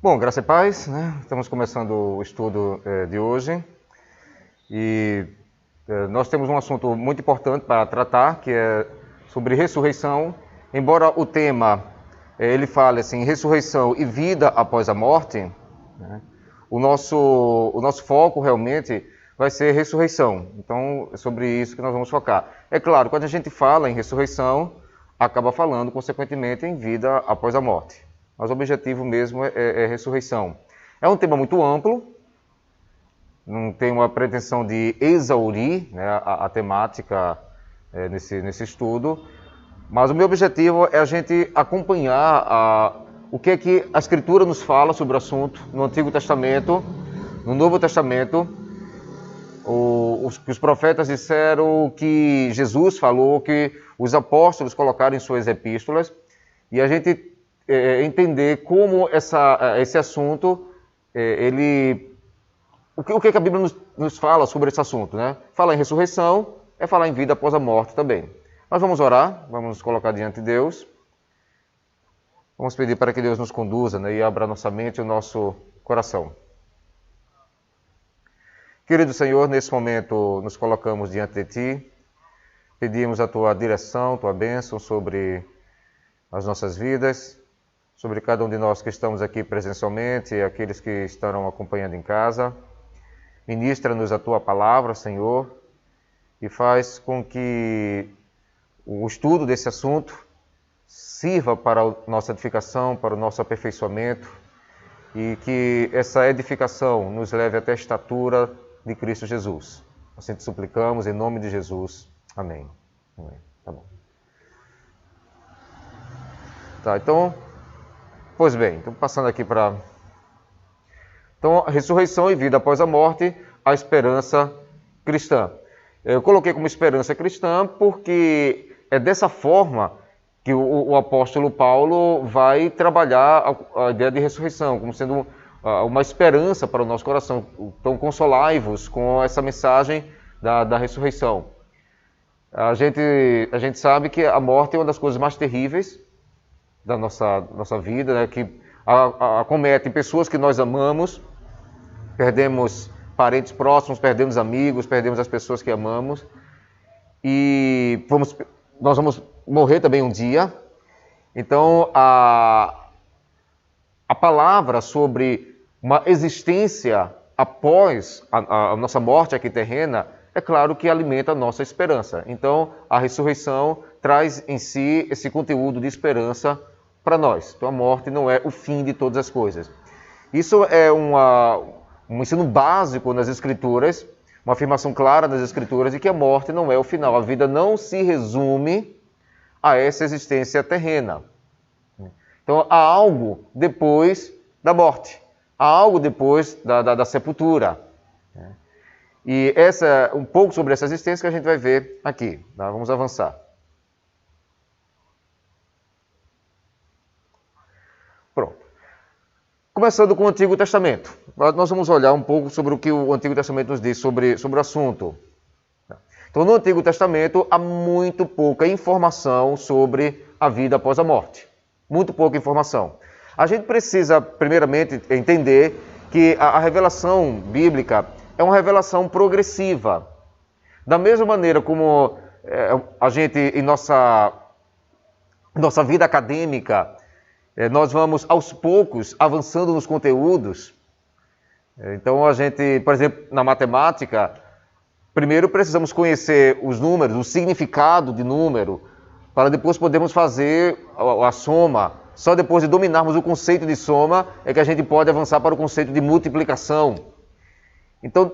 Bom, graça e paz, né? Estamos começando o estudo de hoje e nós temos um assunto muito importante para tratar, que é sobre ressurreição. Embora o tema ele fale assim, ressurreição e vida após a morte, né? O nosso foco realmente vai ser ressurreição. Então, é sobre isso que nós vamos focar. É claro, quando a gente fala em ressurreição, acaba falando, consequentemente, em vida após a morte. Mas o objetivo mesmo é ressurreição. É um tema muito amplo, não tem uma pretensão de exaurir, né, a temática nesse estudo, mas o meu objetivo é a gente acompanhar o que é que a Escritura nos fala sobre o assunto no Antigo Testamento, no Novo Testamento, os profetas disseram, que Jesus falou, que os apóstolos colocaram em suas epístolas, e a gente entender como esse assunto, o que a Bíblia nos fala sobre esse assunto, né? Falar em ressurreição é falar em vida após a morte também. Nós vamos orar, vamos nos colocar diante de Deus, vamos pedir para que Deus nos conduza, né, e abra nossa mente e o nosso coração. Querido Senhor, nesse momento nos colocamos diante de Ti, pedimos a Tua direção, Tua bênção sobre as nossas vidas, sobre cada um de nós que estamos aqui presencialmente e aqueles que estarão acompanhando em casa. Ministra-nos a Tua palavra, Senhor, e faz com que o estudo desse assunto sirva para a nossa edificação, para o nosso aperfeiçoamento, e que essa edificação nos leve até a estatura de Cristo Jesus. Assim te suplicamos, em nome de Jesus. Amém. Amém. Tá bom. Tá, então, pois bem, então passando aqui para... Então, a ressurreição e vida após a morte, a esperança cristã. Eu coloquei como esperança cristã porque é dessa forma que o apóstolo Paulo vai trabalhar a ideia de ressurreição, como sendo uma esperança para o nosso coração. Então, consolai-vos com essa mensagem da ressurreição. A gente sabe que a morte é uma das coisas mais terríveis da nossa vida, né? Que acomete pessoas que nós amamos, perdemos parentes próximos, perdemos amigos, perdemos as pessoas que amamos, e nós vamos morrer também um dia. Então, a palavra sobre uma existência após a nossa morte aqui terrena, é claro que alimenta a nossa esperança. Então, a ressurreição traz em si esse conteúdo de esperança para nós. Então, a morte não é o fim de todas as coisas. Isso é um ensino básico nas Escrituras, uma afirmação clara nas Escrituras de que a morte não é o final. A vida não se resume a essa existência terrena. Então, há algo depois da morte. Há algo depois da sepultura. E um pouco sobre essa existência que a gente vai ver aqui. Tá? Vamos avançar. Pronto. Começando com o Antigo Testamento. Nós vamos olhar um pouco sobre o que o Antigo Testamento nos diz sobre o assunto. Então, no Antigo Testamento, há muito pouca informação sobre a vida após a morte. Muito pouca informação. A gente precisa, primeiramente, entender que a revelação bíblica é uma revelação progressiva. Da mesma maneira como a gente, em nossa vida acadêmica, nós vamos, aos poucos, avançando nos conteúdos. Então, a gente, por exemplo, na matemática, primeiro precisamos conhecer os números, o significado de número, para depois podermos fazer a soma. Só depois de dominarmos o conceito de soma é que a gente pode avançar para o conceito de multiplicação. Então,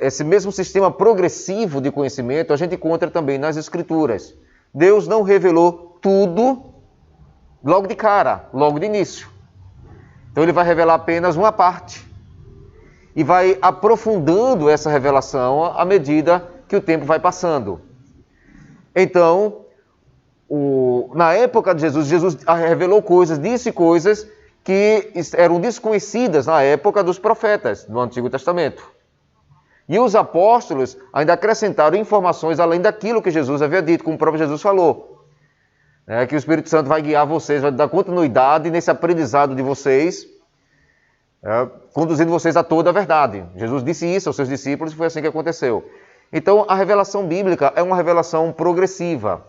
esse mesmo sistema progressivo de conhecimento a gente encontra também nas Escrituras. Deus não revelou tudo logo de cara, logo de início. Então, Ele vai revelar apenas uma parte. E vai aprofundando essa revelação à medida que o tempo vai passando. Então, na época de Jesus revelou coisas, disse coisas que eram desconhecidas na época dos profetas do Antigo Testamento. E os apóstolos ainda acrescentaram informações além daquilo que Jesus havia dito, como o próprio Jesus falou. que o Espírito Santo vai guiar vocês, vai dar continuidade nesse aprendizado de vocês, conduzindo vocês a toda a verdade. Jesus disse isso aos seus discípulos e foi assim que aconteceu. Então, a revelação bíblica é uma revelação progressiva.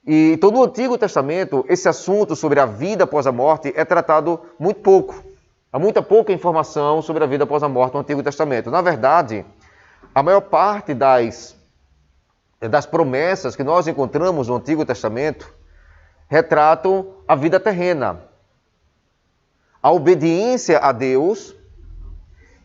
E então, no Antigo Testamento, esse assunto sobre a vida após a morte é tratado muito pouco. Há muita pouca informação sobre a vida após a morte no Antigo Testamento. Na verdade, a maior parte das promessas que nós encontramos no Antigo Testamento retratam a vida terrena. A obediência a Deus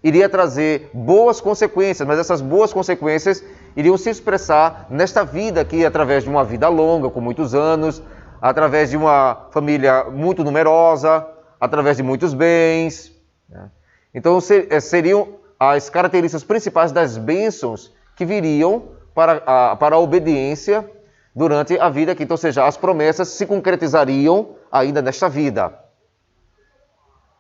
iria trazer boas consequências, mas essas boas consequências iriam se expressar nesta vida aqui, através de uma vida longa, com muitos anos, através de uma família muito numerosa, através de muitos bens. Então, seriam as características principais das bênçãos que viriam para a obediência durante a vida aqui. Então, ou seja, as promessas se concretizariam ainda nesta vida.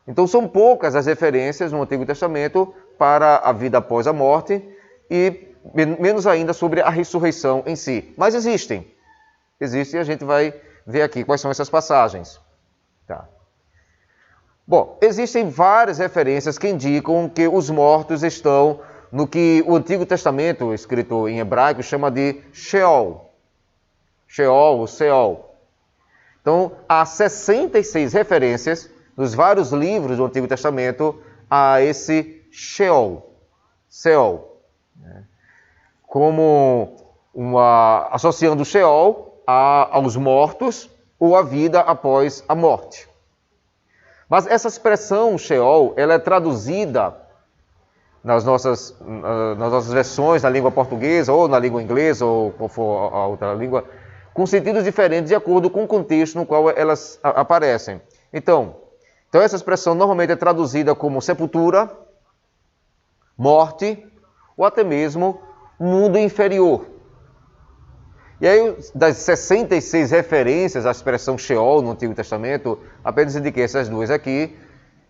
Então, são poucas as referências no Antigo Testamento para a vida após a morte e menos ainda sobre a ressurreição em si. Mas existem. Existem e a gente vai ver aqui quais são essas passagens. Tá. Bom, existem várias referências que indicam que os mortos estão no que o Antigo Testamento, escrito em hebraico, chama de Sheol. Sheol, ou Seol. Então, há 66 referências nos vários livros do Antigo Testamento a esse Sheol, Seol, como associando o Sheol aos mortos ou à vida após a morte. Mas essa expressão Sheol, ela é traduzida nas nossas versões, na língua portuguesa, ou na língua inglesa, ou qual for a outra língua, com sentidos diferentes de acordo com o contexto no qual elas aparecem. Então essa expressão normalmente é traduzida como sepultura, morte, ou até mesmo mundo inferior. E aí, das 66 referências à expressão Sheol no Antigo Testamento, apenas indiquei essas duas aqui.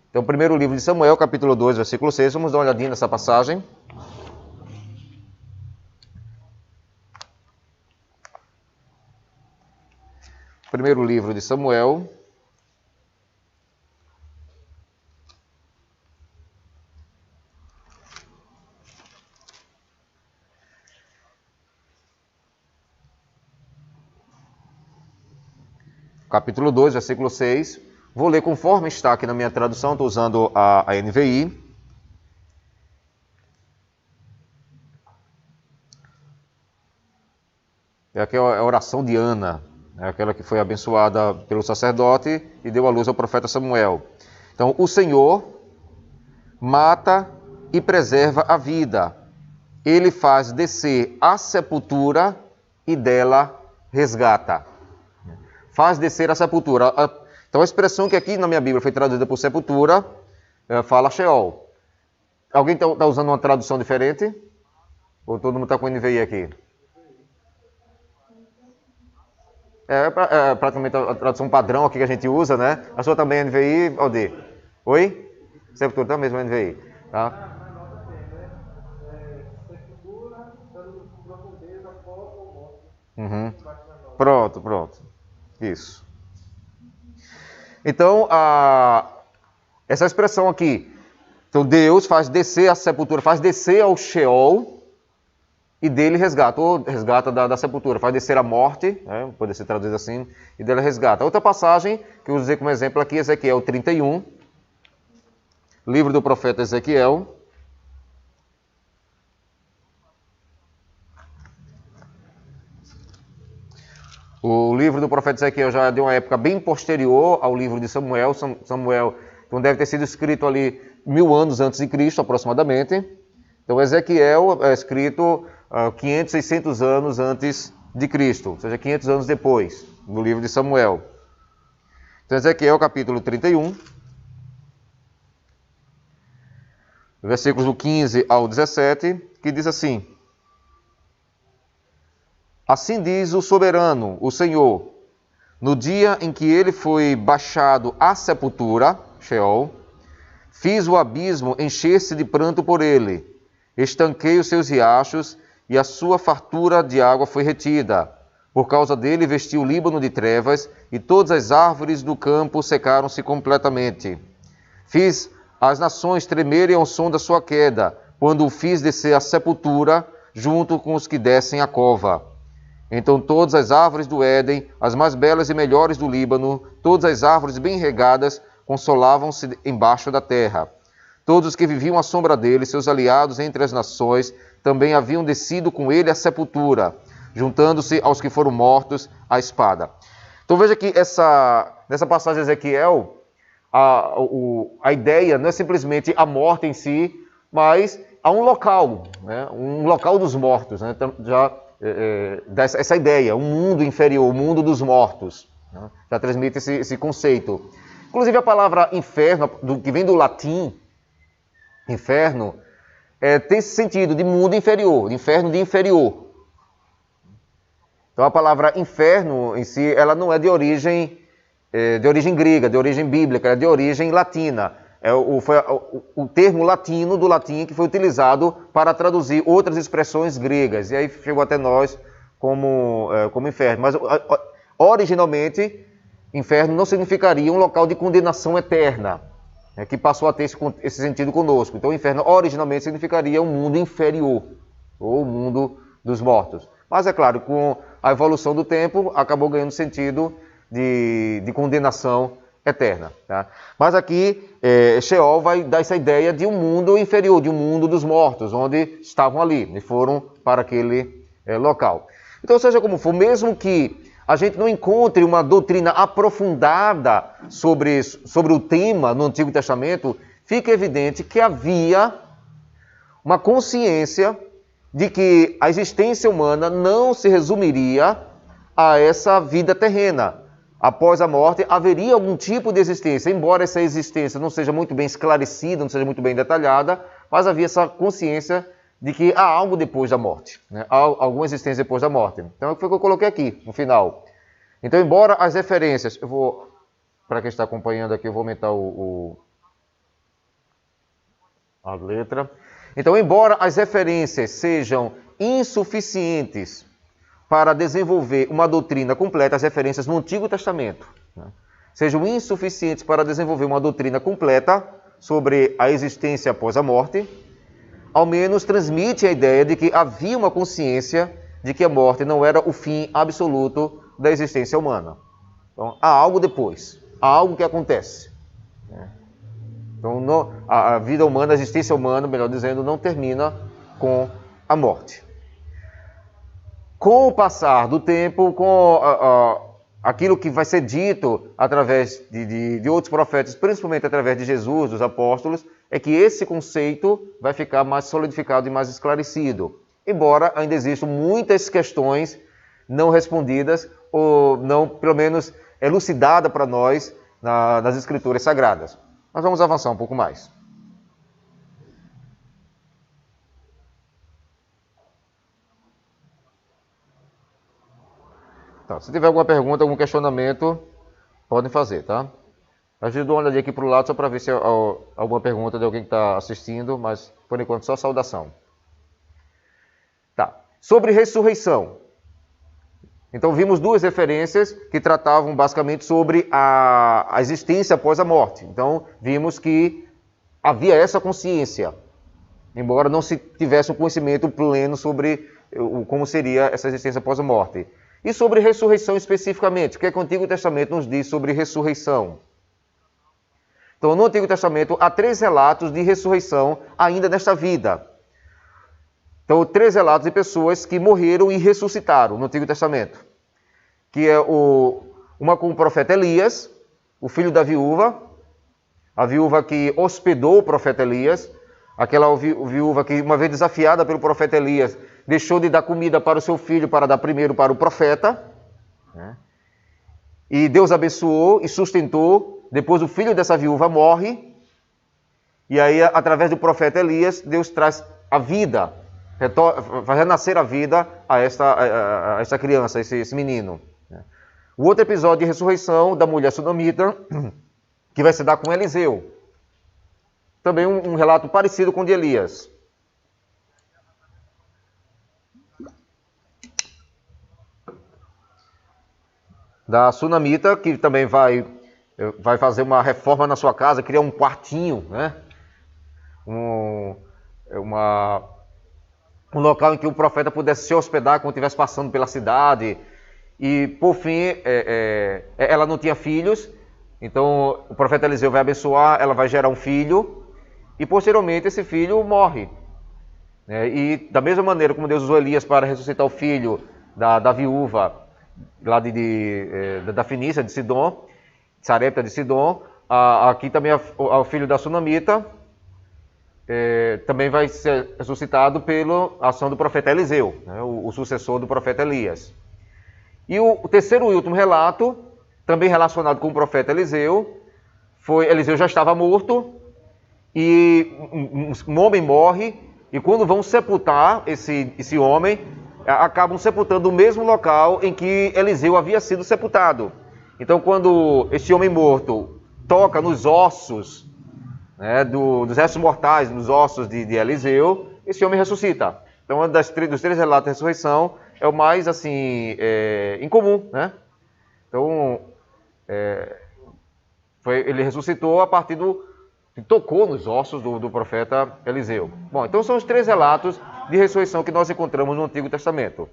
Então, primeiro livro de Samuel, capítulo 2, versículo 6, vamos dar uma olhadinha nessa passagem. Primeiro livro de Samuel, capítulo 2, versículo 6. Vou ler conforme está aqui na minha tradução, estou usando a NVI. Aqui é a oração de Ana, aquela que foi abençoada pelo sacerdote e deu à luz ao profeta Samuel. Então, o Senhor mata e preserva a vida. Ele faz descer a sepultura e dela resgata. Faz descer a sepultura. Então, a expressão que aqui na minha Bíblia foi traduzida por sepultura, fala Sheol. Alguém está usando uma tradução diferente? Ou todo mundo está com o NVI aqui? É praticamente a tradução padrão aqui que a gente usa, né? A sua também é NVI, Aldir? Oi? Sepultura também é NVI. Tá? Uhum. Pronto. Isso. Então, essa expressão aqui. Então, Deus faz descer a sepultura, faz descer ao Sheol e dele resgata. Ou resgata da sepultura, faz descer a morte, pode ser traduzido assim, e dele resgata. Outra passagem que eu usei como exemplo aqui, Ezequiel 31, livro do profeta Ezequiel. O livro do profeta Ezequiel já é de uma época bem posterior ao livro de Samuel. Samuel então, deve ter sido escrito ali 1000 anos antes de Cristo, aproximadamente. Então, Ezequiel é escrito 500, 600 anos antes de Cristo, ou seja, 500 anos depois, no livro de Samuel. Então, Ezequiel, capítulo 31, versículos do 15 ao 17, que diz assim: Assim diz o soberano, o Senhor, no dia em que ele foi baixado à sepultura, Sheol, fiz o abismo encher-se de pranto por ele, estanquei os seus riachos e a sua fartura de água foi retida. Por causa dele vestiu o Líbano de trevas, e todas as árvores do campo secaram-se completamente. Fiz as nações tremerem ao som da sua queda, quando o fiz descer à sepultura, junto com os que descem à cova. Então todas as árvores do Éden, as mais belas e melhores do Líbano, todas as árvores bem regadas, consolavam-se embaixo da terra. Todos os que viviam à sombra dele, seus aliados entre as nações, também haviam descido com ele à sepultura, juntando-se aos que foram mortos à espada. Então veja que nessa passagem de Ezequiel, a ideia não é simplesmente a morte em si, mas há um local, né? Um local dos mortos, né? Então, já dá essa ideia, um mundo inferior, o mundo dos mortos, né? Já transmite esse conceito. Inclusive a palavra inferno, que vem do latim, inferno, tem esse sentido de mundo inferior, de inferno de inferior. Então a palavra inferno em si, ela não é de origem grega, de origem bíblica, é de origem latina. Foi o termo latino do latim que foi utilizado para traduzir outras expressões gregas. E aí chegou até nós como inferno. Mas originalmente, inferno não significaria um local de condenação eterna, que passou a ter esse sentido conosco. Então o inferno originalmente significaria um mundo inferior, ou o mundo dos mortos. Mas é claro, com a evolução do tempo, acabou ganhando sentido de condenação eterna. Tá? Mas aqui, Sheol vai dar essa ideia de um mundo inferior, de um mundo dos mortos, onde estavam ali, e foram para aquele local. Então, seja como for, mesmo que a gente não encontre uma doutrina aprofundada sobre o tema no Antigo Testamento, fica evidente que havia uma consciência de que a existência humana não se resumiria a essa vida terrena. Após a morte, haveria algum tipo de existência, embora essa existência não seja muito bem esclarecida, não seja muito bem detalhada, mas havia essa consciência de que há algo depois da morte, né? Há alguma existência depois da morte. Então, foi o que eu coloquei aqui, no final. Então, embora as referências... Para quem está acompanhando aqui, eu vou aumentar a letra. Então, embora as referências sejam insuficientes para desenvolver uma doutrina completa, as referências no Antigo Testamento, né, sejam insuficientes para desenvolver uma doutrina completa sobre a existência após a morte, ao menos transmite a ideia de que havia uma consciência de que a morte não era o fim absoluto da existência humana. Então, há algo depois, há algo que acontece. Né? Então, a vida humana, a existência humana, melhor dizendo, não termina com a morte. Com o passar do tempo, com aquilo que vai ser dito através de outros profetas, principalmente através de Jesus, dos apóstolos, é que esse conceito vai ficar mais solidificado e mais esclarecido. Embora ainda existam muitas questões não respondidas, ou não, pelo menos, elucidadas para nós nas Escrituras Sagradas. Mas vamos avançar um pouco mais. Tá, se tiver alguma pergunta, algum questionamento, podem fazer, tá? A gente dá uma olhadinha aqui para o lado só para ver se há alguma pergunta de alguém que está assistindo, mas por enquanto só saudação. Tá. Sobre ressurreição. Então vimos duas referências que tratavam basicamente sobre a existência após a morte. Então vimos que havia essa consciência, embora não se tivesse um conhecimento pleno sobre como seria essa existência após a morte. E sobre ressurreição especificamente, o que é que o Antigo Testamento nos diz sobre ressurreição? Então no Antigo Testamento há 3 relatos de ressurreição ainda nesta vida. Então 3 relatos de pessoas que morreram e ressuscitaram no Antigo Testamento. Que é uma com o profeta Elias, o filho da viúva, a viúva que hospedou o profeta Elias, aquela viúva que, uma vez desafiada pelo profeta Elias, deixou de dar comida para o seu filho para dar primeiro para o profeta, né? E Deus abençoou e sustentou. Depois o filho dessa viúva morre, e aí através do profeta Elias, Deus traz a vida, vai renascer a vida a esta criança, esse menino. O outro episódio de ressurreição da mulher sunamita, que vai se dar com Eliseu. Também um relato parecido com o de Elias. da sunamita, que também vai fazer uma reforma na sua casa, criar um quartinho, né? Um local em que o profeta pudesse se hospedar quando estivesse passando pela cidade. E, por fim, ela não tinha filhos, então o profeta Eliseu vai abençoar, ela vai gerar um filho, e posteriormente esse filho morre. E da mesma maneira como Deus usou Elias para ressuscitar o filho da viúva lá da Fenícia, de Sidom, Sarepta de Sidom, aqui também o filho da sunamita também vai ser ressuscitado pela ação do profeta Eliseu, né, o sucessor do profeta Elias. E o terceiro e último relato, também relacionado com o profeta Eliseu, Eliseu já estava morto, e um homem morre, e quando vão sepultar esse homem, acabam sepultando o mesmo local em que Eliseu havia sido sepultado. Então, quando esse homem morto toca nos ossos, né, dos restos mortais, nos ossos de Eliseu, esse homem ressuscita. Então, dos três relatos da ressurreição, é o mais, assim, incomum, né? Então, ele ressuscitou a partir que tocou nos ossos do profeta Eliseu. Bom, então são os três relatos de ressurreição que nós encontramos no Antigo Testamento.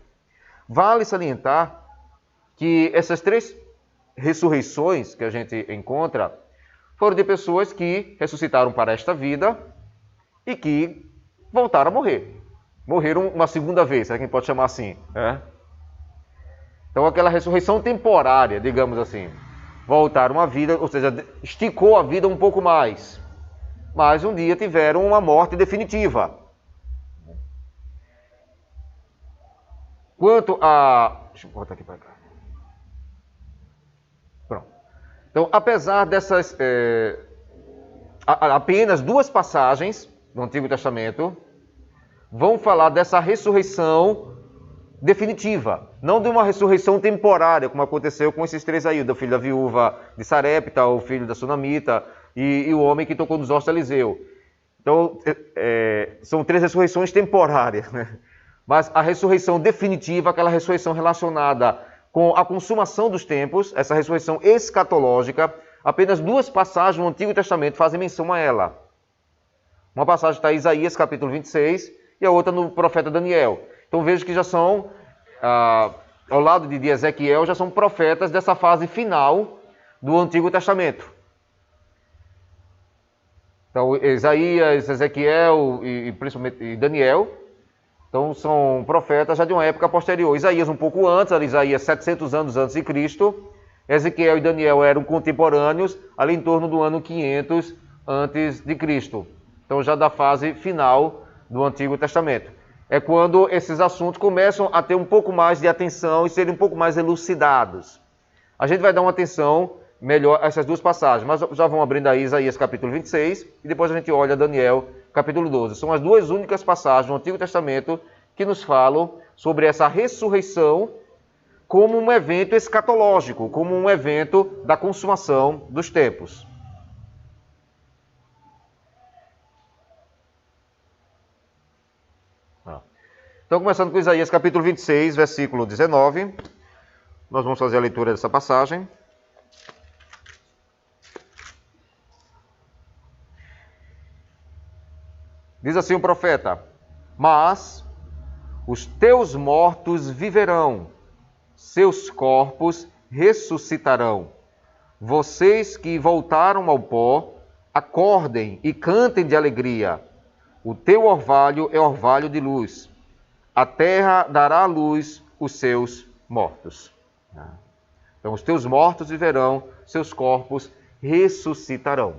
Vale salientar que essas três ressurreições que a gente encontra foram de pessoas que ressuscitaram para esta vida e que voltaram a morrer. Morreram uma segunda vez, é quem pode chamar assim. Né? Então, aquela ressurreição temporária, digamos assim. Voltaram à vida, ou seja, esticou a vida um pouco mais. Mas um dia tiveram uma morte definitiva. Quanto a... Deixa eu botar aqui para cá. Pronto. Então, apesar dessas... apenas duas passagens do Antigo Testamento vão falar dessa ressurreição definitiva, não de uma ressurreição temporária, como aconteceu com esses três aí, do filho da viúva de Sarepta, o filho da sunamita e o homem que tocou nos ossos de Eliseu. Então, são três ressurreições temporárias, né? Mas a ressurreição definitiva, aquela ressurreição relacionada com a consumação dos tempos, essa ressurreição escatológica, apenas duas passagens no Antigo Testamento fazem menção a ela. Uma passagem está em Isaías, capítulo 26, e a outra no profeta Daniel. Então veja que já são, ao lado de Ezequiel, já são profetas dessa fase final do Antigo Testamento. Então Isaías, Ezequiel e principalmente Daniel, então são profetas já de uma época posterior. Isaías um pouco antes, Isaías 700 anos antes de Cristo. Ezequiel e Daniel eram contemporâneos, ali em torno do ano 500 antes de Cristo. Então já da fase final do Antigo Testamento. É quando esses assuntos começam a ter um pouco mais de atenção e serem um pouco mais elucidados. A gente vai dar uma atenção melhor a essas duas passagens, mas já vamos abrindo aí Isaías capítulo 26 e depois a gente olha Daniel capítulo 12. São as duas únicas passagens no Antigo Testamento que nos falam sobre essa ressurreição como um evento escatológico, como um evento da consumação dos tempos. Então, começando com Isaías capítulo 26, versículo 19, nós vamos fazer a leitura dessa passagem. Diz assim o profeta: mas os teus mortos viverão, seus corpos ressuscitarão. Vocês que voltaram ao pó, acordem e cantem de alegria. O teu orvalho é orvalho de luz. A terra dará à luz os seus mortos. Então, os teus mortos viverão, seus corpos ressuscitarão.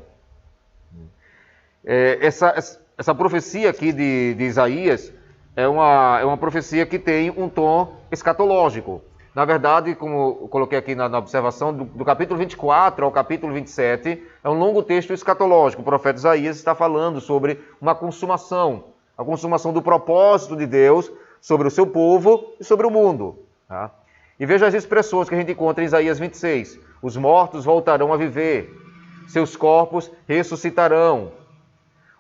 Essa profecia aqui de Isaías é uma profecia que tem um tom escatológico. Na verdade, como eu coloquei aqui na observação, do capítulo 24 ao capítulo 27, é um longo texto escatológico. O profeta Isaías está falando sobre uma consumação, a consumação do propósito de Deus sobre o seu povo e sobre o mundo. Tá? E veja as expressões que a gente encontra em Isaías 26. Os mortos voltarão a viver, seus corpos ressuscitarão.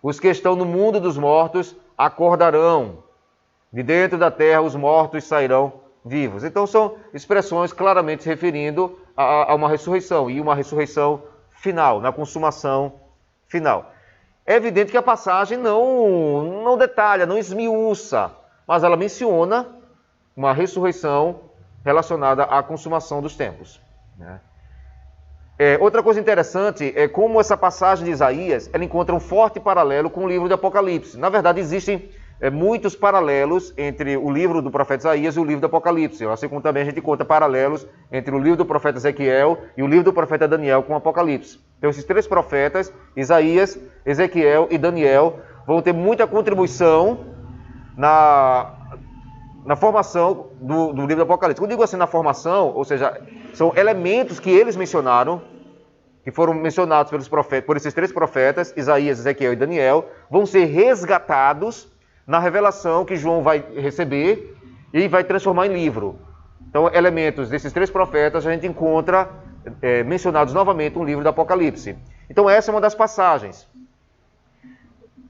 Os que estão no mundo dos mortos acordarão. De dentro da terra os mortos sairão vivos. Então são expressões claramente se referindo a uma ressurreição, e uma ressurreição final, na consumação final. É evidente que a passagem não detalha, não esmiuça, mas ela menciona uma ressurreição relacionada à consumação dos tempos, né? Outra coisa interessante é como essa passagem de Isaías ela encontra um forte paralelo com o livro de Apocalipse. Na verdade, existem muitos paralelos entre o livro do profeta Isaías e o livro do Apocalipse, assim como também a gente conta paralelos entre o livro do profeta Ezequiel e o livro do profeta Daniel com o Apocalipse. Então, esses três profetas, Isaías, Ezequiel e Daniel, vão ter muita contribuição na formação do livro do Apocalipse. Quando eu digo assim na formação, ou seja, são elementos que eles mencionaram, que foram mencionados pelos profetas, por esses três profetas, Isaías, Ezequiel e Daniel, vão ser resgatados na revelação que João vai receber e vai transformar em livro. Então, elementos desses três profetas a gente encontra mencionados novamente no livro do Apocalipse. Então, essa é uma das passagens.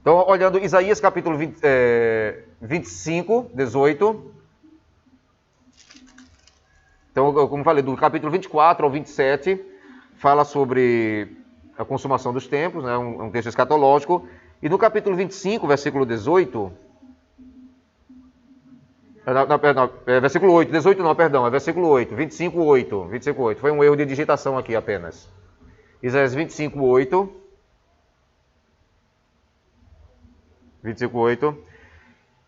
Então, olhando Isaías capítulo 25, 18. Então, como falei, do capítulo 24 ao 27, fala sobre a consumação dos tempos, né, um texto escatológico. E no capítulo 25, versículo 18... versículo 8, 18 não, perdão, é versículo 8, 25, 8. 25, 8. Foi um erro de digitação aqui apenas. Isaías 25, 8. 25, 8.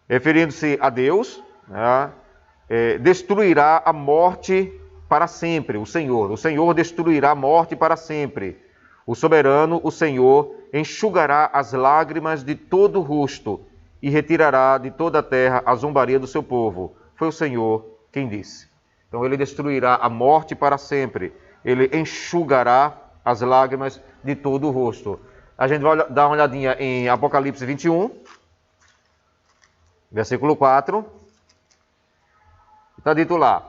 Referindo-se a Deus, né, destruirá a morte para sempre, o Senhor. O Senhor destruirá a morte para sempre. O soberano, o Senhor, enxugará as lágrimas de todo o rosto e retirará de toda a terra a zombaria do seu povo. Foi o Senhor quem disse. Então ele destruirá a morte para sempre. Ele enxugará as lágrimas de todo o rosto. A gente vai dar uma olhadinha em Apocalipse 21, versículo 4. Está dito lá: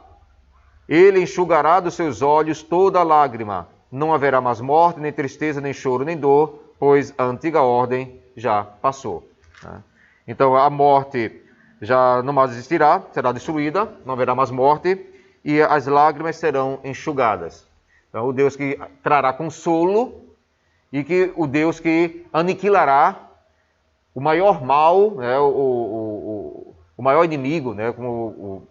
ele enxugará dos seus olhos toda lágrima. Não haverá mais morte, nem tristeza, nem choro, nem dor, pois a antiga ordem já passou. Então a morte já não mais existirá, será destruída, não haverá mais morte, e as lágrimas serão enxugadas. Então o Deus que trará consolo e que o Deus que aniquilará o maior mal, né, o maior inimigo, né, como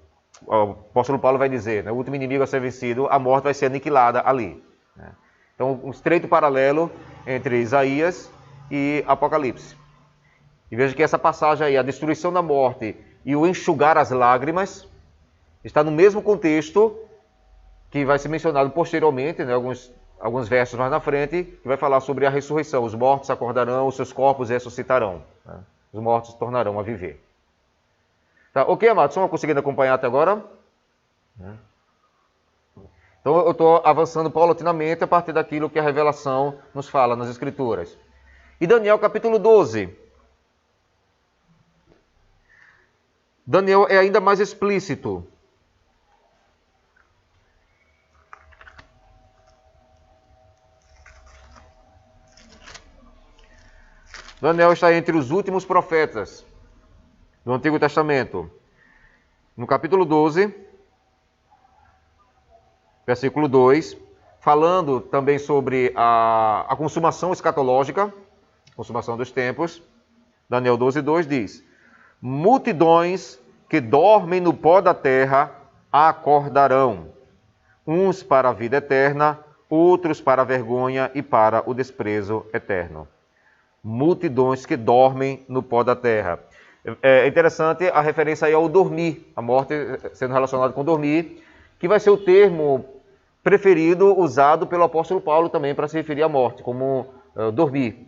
o apóstolo Paulo vai dizer, né, o último inimigo a ser vencido, a morte vai ser aniquilada ali. Né? Então um estreito paralelo entre Isaías e Apocalipse. E veja que essa passagem aí, a destruição da morte e o enxugar as lágrimas, está no mesmo contexto que vai ser mencionado posteriormente, né, alguns versos mais na frente, que vai falar sobre a ressurreição. Os mortos acordarão, os seus corpos ressuscitarão. Né? Os mortos tornarão a viver. Tá, ok, amados? Estão conseguindo acompanhar até agora? Então eu estou avançando paulatinamente a partir daquilo que a revelação nos fala nas Escrituras. E Daniel capítulo 12. Daniel é ainda mais explícito. Daniel está entre os últimos profetas do Antigo Testamento. No capítulo 12, versículo 2, falando também sobre a consumação escatológica, consumação dos tempos, Daniel 12, 2 diz: multidões que dormem no pó da terra acordarão, uns para a vida eterna, outros para a vergonha e para o desprezo eterno. Multidões que dormem no pó da terra. É interessante a referência aí ao dormir, a morte sendo relacionada com dormir, que vai ser o termo preferido usado pelo apóstolo Paulo também para se referir à morte, como dormir.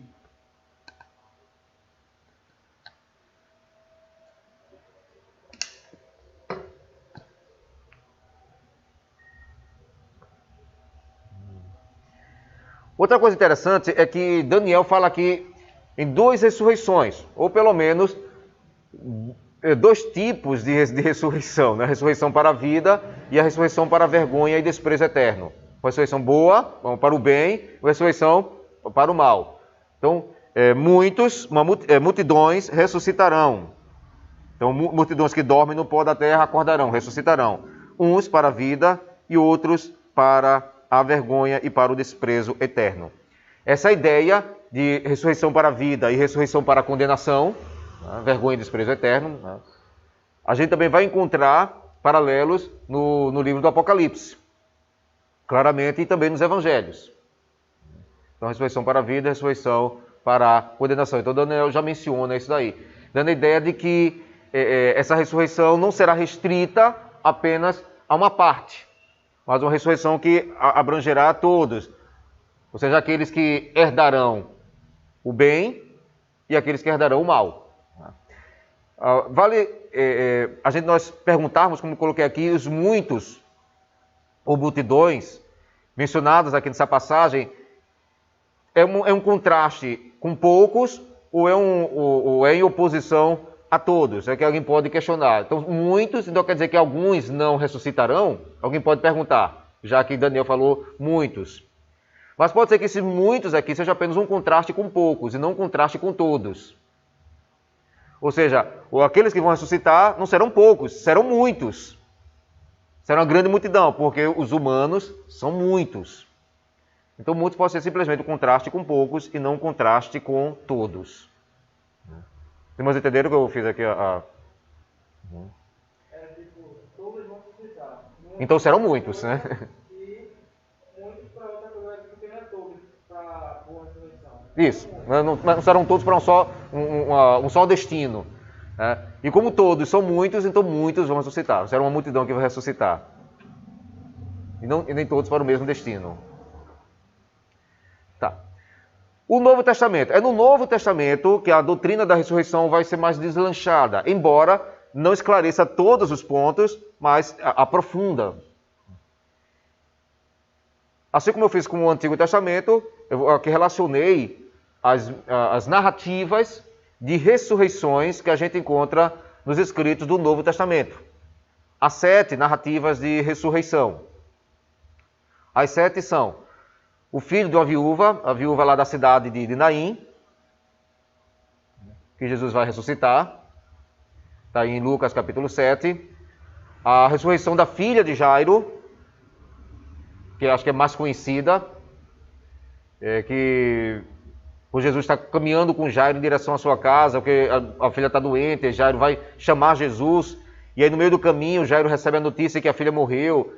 Outra coisa interessante é que Daniel fala aqui em duas ressurreições, ou pelo menos dois tipos de ressurreição, né? A ressurreição para a vida e a ressurreição para a vergonha e desprezo eterno. Uma ressurreição boa, para o bem, uma ressurreição para o mal. Então, multidões ressuscitarão. Então, multidões que dormem no pó da terra acordarão, ressuscitarão. Uns para a vida e outros para a vergonha e para o desprezo eterno. Essa ideia de ressurreição para a vida e ressurreição para a condenação, né, vergonha e desprezo eterno, né, a gente também vai encontrar paralelos no livro do Apocalipse, claramente, e também nos evangelhos. Então, ressurreição para a vida, ressurreição para a condenação. Então, Daniel já menciona isso daí, dando a ideia de que essa ressurreição não será restrita apenas a uma parte, mas uma ressurreição que abrangerá a todos, ou seja, aqueles que herdarão o bem e aqueles que herdarão o mal. Vale nós perguntarmos, como coloquei aqui, os muitos ou multidões mencionados aqui nessa passagem, é um contraste com poucos ou é em oposição a todos? É que alguém pode questionar. Então, muitos, então quer dizer que alguns não ressuscitarão? Alguém pode perguntar, já que Daniel falou muitos. Mas pode ser que esses muitos aqui seja apenas um contraste com poucos e não um contraste com todos. Ou seja, aqueles que vão ressuscitar não serão poucos, serão muitos. Será uma grande multidão, porque os humanos são muitos. Então, muitos pode ser simplesmente um contraste com poucos e não um contraste com todos. Vocês entenderam o que eu fiz aqui? Todos vão ressuscitar. Então serão muitos, né? E muitos para outra coisa, porque não é todos para boa ressurreição. Isso. Não serão todos para um só destino. Né? E como todos são muitos, então muitos vão ressuscitar. Será uma multidão que vai ressuscitar. E nem todos para o mesmo destino. Tá. O Novo Testamento. É no Novo Testamento que a doutrina da ressurreição vai ser mais deslanchada, embora não esclareça todos os pontos, mas aprofunda. Assim como eu fiz com o Antigo Testamento, eu aqui relacionei as narrativas de ressurreições que a gente encontra nos escritos do Novo Testamento. As 7 narrativas de ressurreição. As 7 são: o filho de uma viúva, a viúva lá da cidade de Naim, que Jesus vai ressuscitar. Está em Lucas capítulo 7. A ressurreição da filha de Jairo, que acho que é mais conhecida, que o Jesus está caminhando com Jairo em direção à sua casa, porque a filha está doente, e Jairo vai chamar Jesus, e aí no meio do caminho Jairo recebe a notícia que a filha morreu.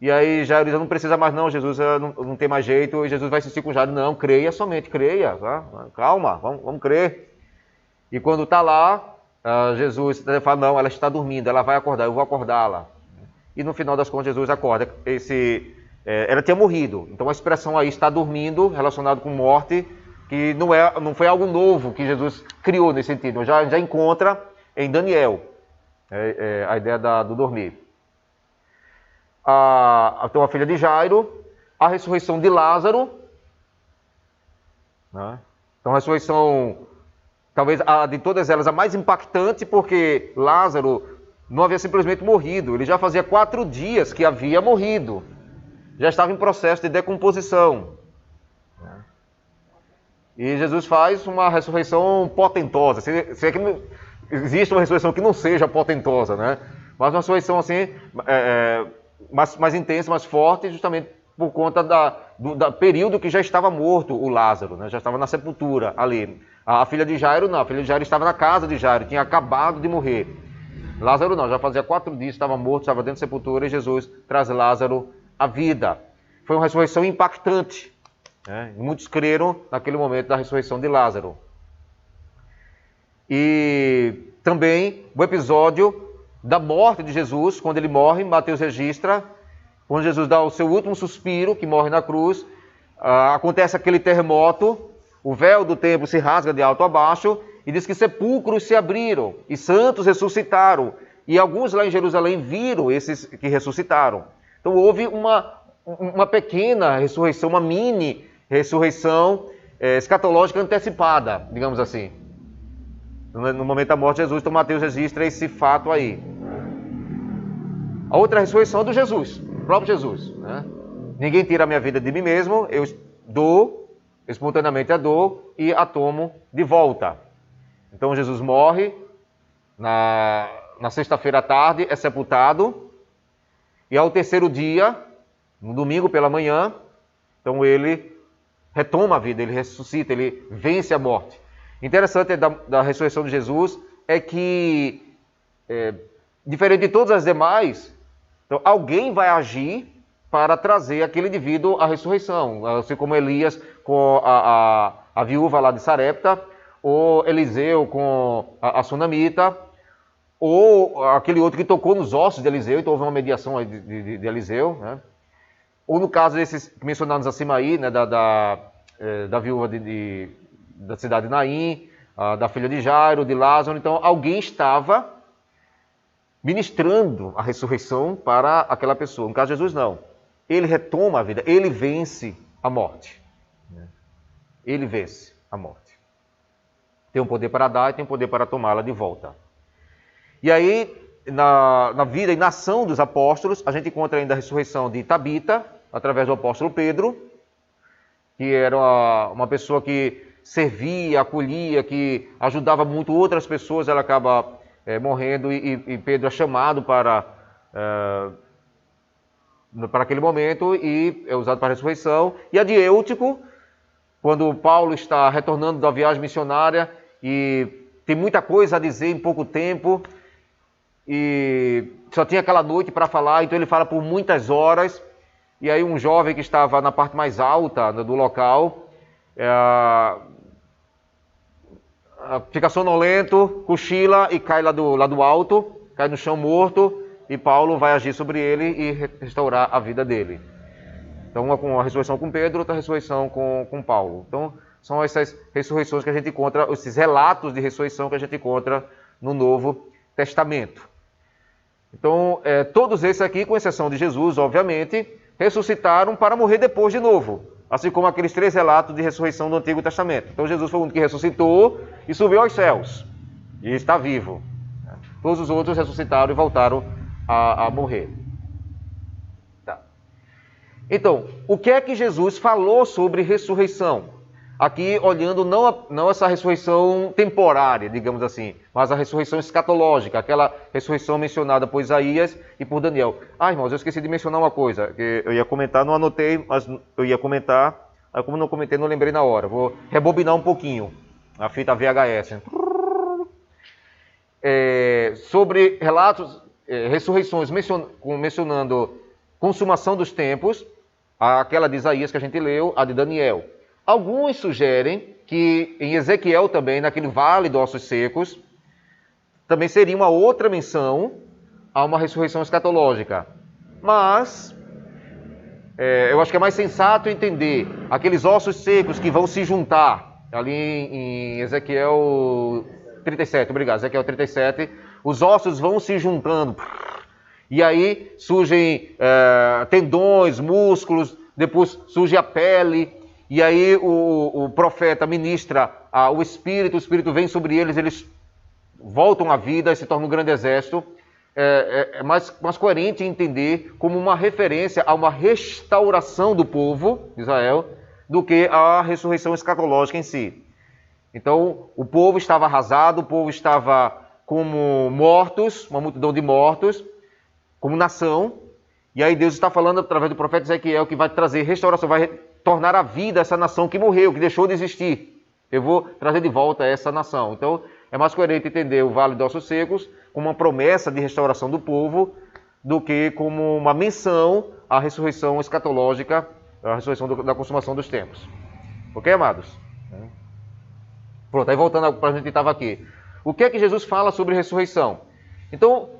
E aí Jairo diz: não precisa mais não, Jesus, não tem mais jeito. E Jesus vai insistir com Jairo: não, creia somente, creia, tá? Calma, vamos crer. E quando está lá, Jesus fala: não, ela está dormindo, ela vai acordar, eu vou acordá-la. E no final das contas Jesus acorda. Ela tinha morrido, então a expressão aí "está dormindo", relacionado com morte, que não foi algo novo que Jesus criou nesse sentido, já encontra em Daniel a ideia do dormir. Então a filha de Jairo, a ressurreição de Lázaro, né? Então a ressurreição, talvez de todas elas, a mais impactante, porque Lázaro não havia simplesmente morrido, ele já fazia 4 dias que havia morrido, já estava em processo de decomposição. E Jesus faz uma ressurreição potentosa, se é que existe uma ressurreição que não seja potentosa, né? Mas uma ressurreição assim, mais intensa, mais forte, justamente por conta do período que já estava morto o Lázaro, né? Já estava na sepultura ali. A filha de Jairo não, a filha de Jairo estava na casa de Jairo, tinha acabado de morrer. Lázaro não, já fazia 4 dias, estava morto, estava dentro da sepultura, e Jesus traz Lázaro à vida. Foi uma ressurreição impactante, né? Muitos creram naquele momento da ressurreição de Lázaro. E também o episódio da morte de Jesus, quando ele morre, Mateus registra, quando Jesus dá o seu último suspiro, que morre na cruz, acontece aquele terremoto, o véu do templo se rasga de alto a baixo, e diz que sepulcros se abriram, e santos ressuscitaram, e alguns lá em Jerusalém viram esses que ressuscitaram. Então houve uma pequena ressurreição, uma mini ressurreição escatológica antecipada, digamos assim. No momento da morte de Jesus, então Mateus registra esse fato aí. A outra ressurreição é do Jesus, o próprio Jesus, né? Ninguém tira a minha vida de mim mesmo, eu dou, espontaneamente a dou e a tomo de volta. Então Jesus morre na sexta-feira à tarde, é sepultado, e ao terceiro dia No domingo pela manhã, então ele retoma a vida, ele ressuscita, ele vence a morte. Interessante da ressurreição de Jesus é que, diferente de todas as demais, então alguém vai agir para trazer aquele indivíduo à ressurreição, assim como Elias com a viúva lá de Sarepta, ou Eliseu com a sunamita, ou aquele outro que tocou nos ossos de Eliseu, então houve uma mediação aí de Eliseu, né? Ou no caso desses mencionados acima aí, né, da viúva da cidade de Naim, da filha de Jairo, de Lázaro, então alguém estava ministrando a ressurreição para aquela pessoa. No caso de Jesus, não. Ele retoma a vida, ele vence a morte. Ele vence a morte. Tem um poder para dar e tem um poder para tomá-la de volta. E aí, na vida e na ação dos apóstolos, a gente encontra ainda a ressurreição de Tabita, através do apóstolo Pedro, que era uma pessoa que servia, acolhia, que ajudava muito outras pessoas. Ela acaba morrendo e Pedro é chamado para aquele momento e é usado para a ressurreição. E a de Eutico, quando Paulo está retornando da viagem missionária e tem muita coisa a dizer em pouco tempo e só tinha aquela noite para falar, então ele fala por muitas horas. E aí um jovem que estava na parte mais alta do local fica sonolento, cochila e cai lá do alto, cai no chão morto, e Paulo vai agir sobre ele e restaurar a vida dele. Então, uma com a ressurreição com Pedro, outra ressurreição com Paulo. Então, são essas ressurreições que a gente encontra, esses relatos de ressurreição que a gente encontra no Novo Testamento. Então, todos esses aqui, com exceção de Jesus, obviamente, ressuscitaram para morrer depois de novo, assim como aqueles 3 relatos de ressurreição do Antigo Testamento. Então Jesus foi o único que ressuscitou e subiu aos céus, e está vivo. Todos os outros ressuscitaram e voltaram a morrer. Tá. Então, o que é que Jesus falou sobre ressurreição? Aqui olhando não essa ressurreição temporária, digamos assim, mas a ressurreição escatológica, aquela ressurreição mencionada por Isaías e por Daniel. Irmãos, eu esqueci de mencionar uma coisa, que eu ia comentar, não anotei, mas eu ia comentar, aí como não comentei, não lembrei na hora. Vou rebobinar um pouquinho a fita VHS. Sobre relatos, ressurreições mencionando consumação dos tempos, aquela de Isaías que a gente leu, a de Daniel. Alguns sugerem que em Ezequiel também, naquele vale dos ossos secos, também seria uma outra menção a uma ressurreição escatológica. Mas eu acho que é mais sensato entender aqueles ossos secos que vão se juntar, ali em Ezequiel 37, obrigado, Ezequiel 37, os ossos vão se juntando, e aí surgem tendões, músculos, depois surge a pele. E aí o profeta ministra o Espírito vem sobre eles, eles voltam à vida e se tornam um grande exército. É mais coerente entender como uma referência a uma restauração do povo de Israel do que a ressurreição escatológica em si. Então, o povo estava arrasado, o povo estava como mortos, uma multidão de mortos, como nação. E aí Deus está falando através do profeta Ezequiel que vai trazer restauração, vai tornar a vida essa nação que morreu, que deixou de existir. Eu vou trazer de volta essa nação. Então, é mais coerente entender o Vale de Ossos Secos como uma promessa de restauração do povo do que como uma menção à ressurreição escatológica, à ressurreição da consumação dos tempos. Ok, amados? Pronto, aí voltando para a gente que estava aqui. O que é que Jesus fala sobre ressurreição? Então,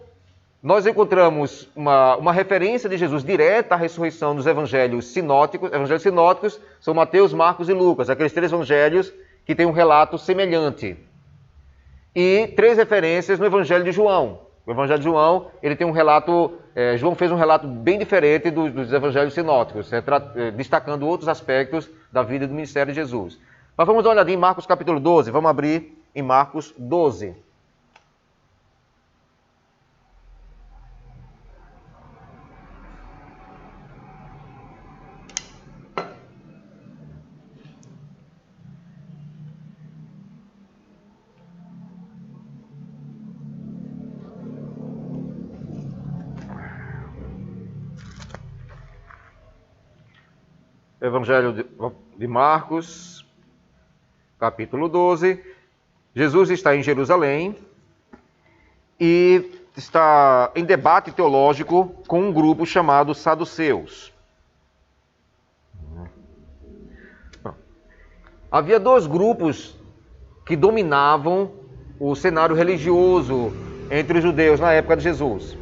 nós encontramos uma referência de Jesus direta à ressurreição nos evangelhos sinóticos. Evangelhos sinóticos são Mateus, Marcos e Lucas, aqueles 3 evangelhos que têm um relato semelhante. E 3 referências no evangelho de João. O evangelho de João, ele tem um relato, João fez um relato bem diferente dos evangelhos sinóticos, destacando outros aspectos da vida e do ministério de Jesus. Mas vamos dar uma olhadinha em Marcos capítulo 12, vamos abrir em Marcos 12. Evangelho de Marcos, capítulo 12. Jesus está em Jerusalém e está em debate teológico com um grupo chamado Saduceus. Havia dois grupos que dominavam o cenário religioso entre os judeus na época de Jesus.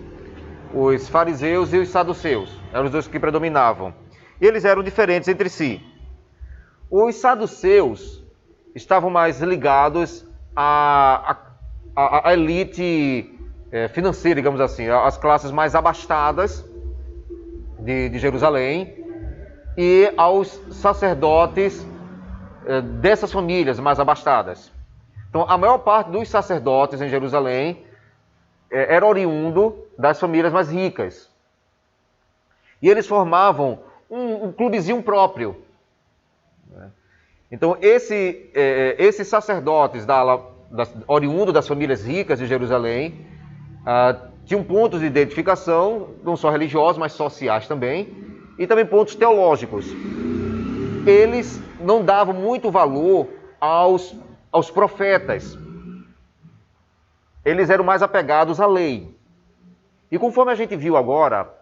Os fariseus e os saduceus. Eram os dois que predominavam. E eles eram diferentes entre si. Os saduceus estavam mais ligados à elite financeira, digamos assim, às classes mais abastadas de Jerusalém e aos sacerdotes dessas famílias mais abastadas. Então, a maior parte dos sacerdotes em Jerusalém era oriundo das famílias mais ricas. E eles formavam um clubezinho próprio. Então, esses sacerdotes oriundos das famílias ricas de Jerusalém tinham pontos de identificação, não só religiosos, mas sociais também, e também pontos teológicos. Eles não davam muito valor aos profetas. Eles eram mais apegados à lei. E conforme a gente viu agora,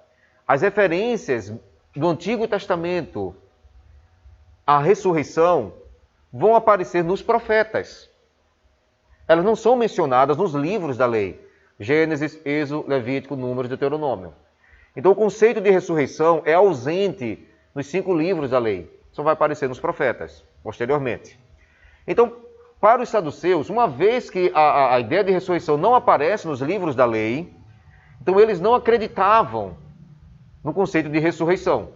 as referências do Antigo Testamento à ressurreição vão aparecer nos profetas. Elas não são mencionadas nos livros da lei. Gênesis, Êxodo, Levítico, Números e Deuteronômio. Então o conceito de ressurreição é ausente nos 5 livros da lei. Só vai aparecer nos profetas, posteriormente. Então, para os saduceus, uma vez que a ideia de ressurreição não aparece nos livros da lei, então eles não acreditavam no conceito de ressurreição,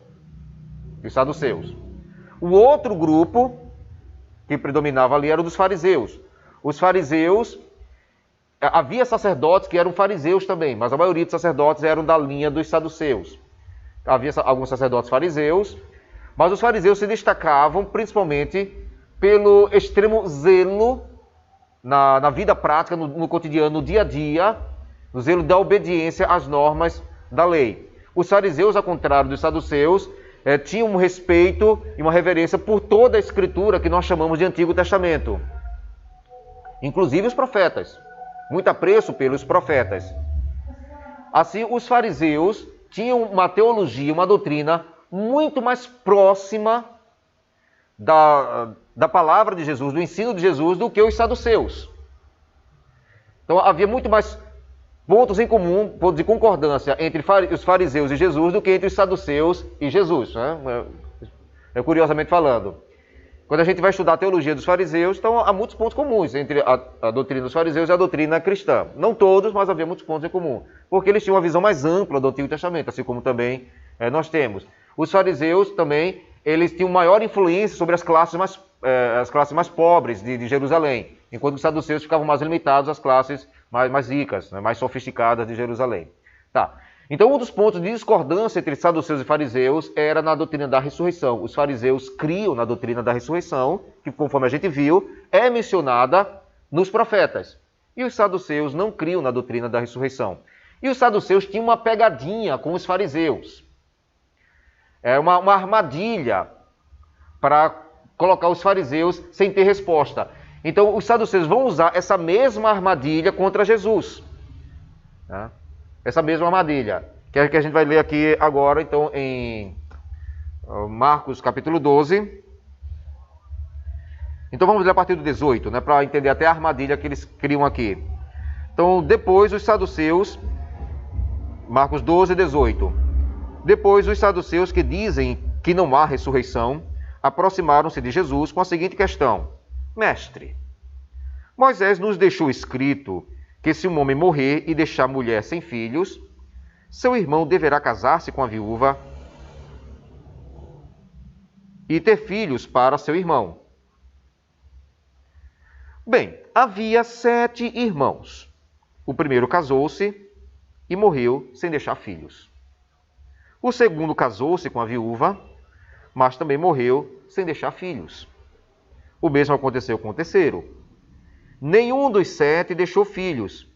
os saduceus. O outro grupo que predominava ali era o dos fariseus. Os fariseus, havia sacerdotes que eram fariseus também, mas a maioria dos sacerdotes eram da linha dos saduceus. Havia alguns sacerdotes fariseus, mas os fariseus se destacavam principalmente pelo extremo zelo na vida prática, no cotidiano, no dia a dia, no zelo da obediência às normas da lei. Os fariseus, ao contrário dos saduceus, tinham um respeito e uma reverência por toda a Escritura que nós chamamos de Antigo Testamento. Inclusive os profetas. Muito apreço pelos profetas. Assim, os fariseus tinham uma teologia, uma doutrina muito mais próxima da palavra de Jesus, do ensino de Jesus, do que os saduceus. Então havia muito mais pontos em comum, pontos de concordância entre os fariseus e Jesus do que entre os saduceus e Jesus, né? Curiosamente falando. Quando a gente vai estudar a teologia dos fariseus, então há muitos pontos comuns entre a doutrina dos fariseus e a doutrina cristã. Não todos, mas havia muitos pontos em comum, porque eles tinham uma visão mais ampla do Antigo Testamento, assim como também nós temos. Os fariseus também, eles tinham maior influência sobre as classes mais pobres de Jerusalém, enquanto os saduceus ficavam mais limitados às classes mais ricas, né, mais sofisticadas de Jerusalém. Tá. Então, um dos pontos de discordância entre saduceus e fariseus era na doutrina da ressurreição. Os fariseus criam na doutrina da ressurreição, que, conforme a gente viu, é mencionada nos profetas. E os saduceus não criam na doutrina da ressurreição. E os saduceus tinham uma pegadinha com os fariseus. É uma armadilha para colocar os fariseus sem ter resposta. Então, os saduceus vão usar essa mesma armadilha contra Jesus. Né? Essa mesma armadilha, que é a que a gente vai ler aqui agora, então, em Marcos capítulo 12. Então vamos ler a partir do 18, né, para entender até a armadilha que eles criam aqui. Então, depois os saduceus, Marcos 12, 18. Depois os saduceus que dizem que não há ressurreição, aproximaram-se de Jesus com a seguinte questão: Mestre, Moisés nos deixou escrito que se um homem morrer e deixar a mulher sem filhos, seu irmão deverá casar-se com a viúva e ter filhos para seu irmão. Bem, havia 7 irmãos. O primeiro casou-se e morreu sem deixar filhos. O segundo casou-se com a viúva, mas também morreu sem deixar filhos. O mesmo aconteceu com o terceiro. Nenhum dos 7 deixou filhos.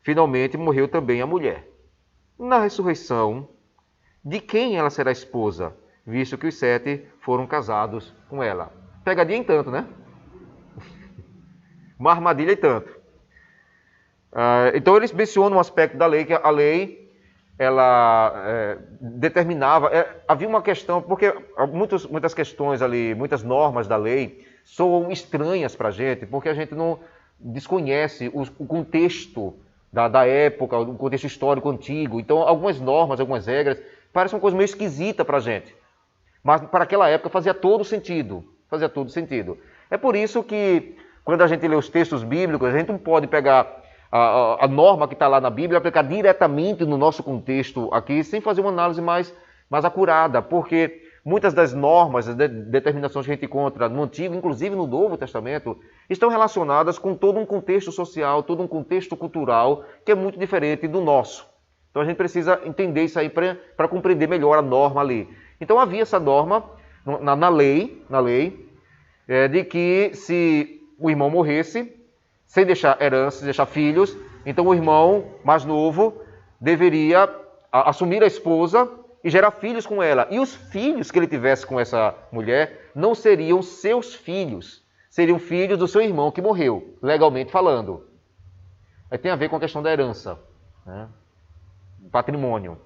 Finalmente morreu também a mulher. Na ressurreição, de quem ela será esposa, visto que os 7 foram casados com ela. Pegadinha em tanto, né? Uma armadilha em tanto. Então eles mencionam um aspecto da lei, que a lei, ela determinava, havia uma questão, porque muitas questões ali, muitas normas da lei, soam estranhas para a gente, porque a gente não desconhece o contexto da época, o contexto histórico antigo. Então algumas normas, algumas regras, parecem uma coisa meio esquisita para a gente. Mas para aquela época fazia todo sentido. Fazia todo sentido. É por isso que, quando a gente lê os textos bíblicos, a gente não pode pegar a norma que está lá na Bíblia e aplicar diretamente no nosso contexto aqui, sem fazer uma análise mais acurada, porque muitas das normas, das determinações que a gente encontra no Antigo, inclusive no Novo Testamento, estão relacionadas com todo um contexto social, todo um contexto cultural que é muito diferente do nosso. Então a gente precisa entender isso aí para compreender melhor a norma ali. Então havia essa norma na lei, de que se o irmão morresse, sem deixar herança, sem deixar filhos, então o irmão mais novo deveria assumir a esposa e gerar filhos com ela. E os filhos que ele tivesse com essa mulher não seriam seus filhos, seriam filhos do seu irmão que morreu, legalmente falando. Aí tem a ver com a questão da herança, né? Patrimônio.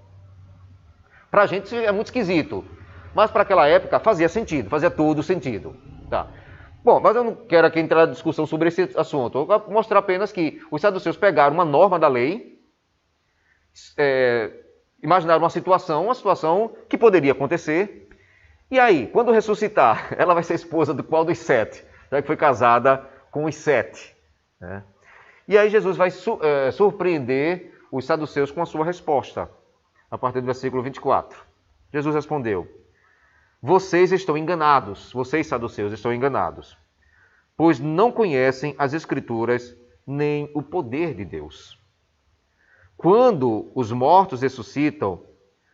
Para a gente é muito esquisito, mas para aquela época fazia sentido, fazia todo sentido. Tá. Bom, mas eu não quero aqui entrar em discussão sobre esse assunto. Eu vou mostrar apenas que os saduceus pegaram uma norma da lei, imaginaram uma situação que poderia acontecer, e aí, quando ressuscitar, ela vai ser esposa do qual dos 7? Já que foi casada com os 7. Né? E aí Jesus vai surpreender os saduceus com a sua resposta, a partir do versículo 24. Jesus respondeu: vocês estão enganados, vocês saduceus estão enganados, pois não conhecem as Escrituras nem o poder de Deus. Quando os mortos ressuscitam,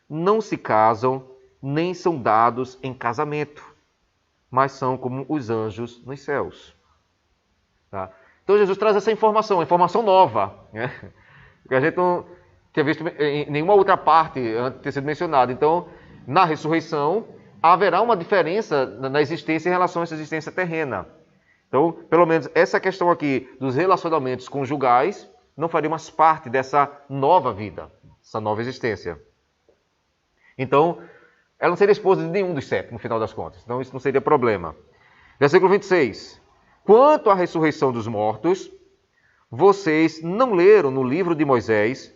não se casam, nem são dados em casamento, mas são como os anjos nos céus. Tá? Então Jesus traz essa informação, uma informação nova, né? Que a gente não tinha visto em nenhuma outra parte antes de ter sido mencionado. Então, na ressurreição, haverá uma diferença na existência em relação a essa existência terrena. Então, pelo menos essa questão aqui dos relacionamentos conjugais não faria mais parte dessa nova vida, essa nova existência. Então, ela não seria esposa de nenhum dos 7, no final das contas. Então, isso não seria problema. Versículo 26. Quanto à ressurreição dos mortos, vocês não leram no livro de Moisés,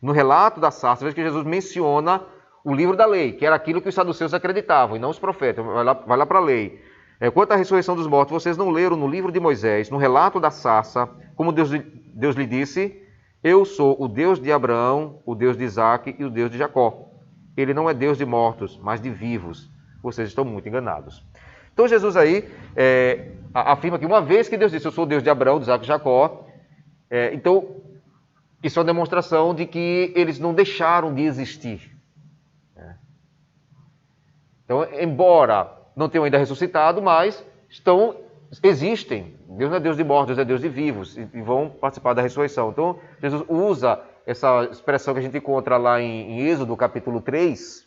no relato da sarça, veja que Jesus menciona o livro da lei, que era aquilo que os saduceus acreditavam, e não os profetas. Vai lá para a lei. Quanto à ressurreição dos mortos, vocês não leram no livro de Moisés, no relato da sarça, como Deus lhe disse: eu sou o Deus de Abraão, o Deus de Isaque e o Deus de Jacó. Ele não é Deus de mortos, mas de vivos. Vocês estão muito enganados. Então Jesus aí afirma que uma vez que Deus disse: eu sou o Deus de Abraão, de Isaque e Jacó, então isso é uma demonstração de que eles não deixaram de existir. Então, embora não tenham ainda ressuscitado, mas existem. Deus não é Deus de mortos, Deus é Deus de vivos, e vão participar da ressurreição. Então, Jesus usa essa expressão que a gente encontra lá em Êxodo, capítulo 3,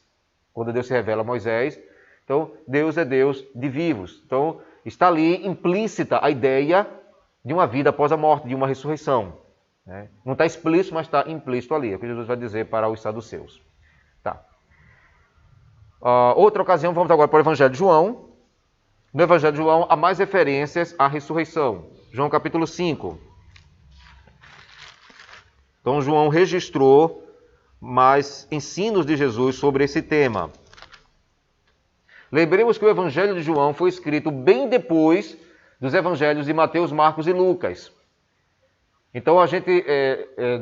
quando Deus se revela a Moisés. Então, Deus é Deus de vivos. Então, está ali implícita a ideia de uma vida após a morte, de uma ressurreição. Não está explícito, mas está implícito ali. É o que Jesus vai dizer para os saduceus. Tá. Outra ocasião, vamos agora para o Evangelho de João. No Evangelho de João, há mais referências à ressurreição. João capítulo 5. Então, João registrou mais ensinos de Jesus sobre esse tema. Lembremos que o Evangelho de João foi escrito bem depois dos Evangelhos de Mateus, Marcos e Lucas. Então,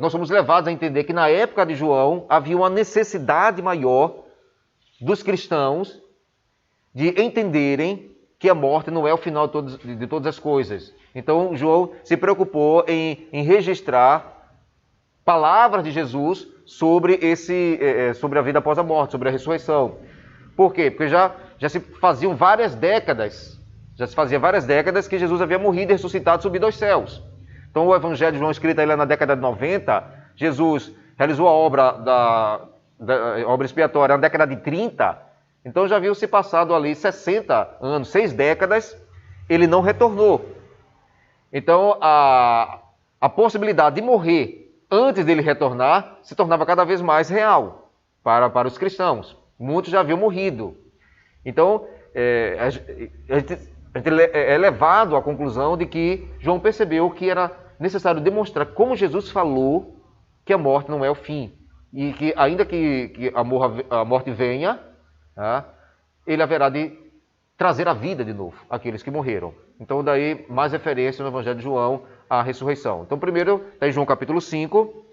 nós somos levados a entender que na época de João havia uma necessidade maior dos cristãos de entenderem que a morte não é o final de todas as coisas. Então, João se preocupou em registrar palavras de Jesus sobre a vida após a morte, sobre a ressurreição. Por quê? Porque já se faziam várias décadas, que Jesus havia morrido e ressuscitado, subido aos céus. Então, o Evangelho de João, escrito aí lá na década de 90, Jesus realizou a obra expiatória na década de 30, Então já viu se passado ali 60 anos, 6 décadas, ele não retornou. Então a possibilidade de morrer antes dele retornar se tornava cada vez mais real para os cristãos. Muitos já haviam morrido. Então a gente é levado à conclusão de que João percebeu que era necessário demonstrar como Jesus falou que a morte não é o fim. E que ainda que a morte venha, ele haverá de trazer a vida de novo àqueles que morreram. Então daí mais referência no Evangelho de João à ressurreição. Então primeiro está em João capítulo 5,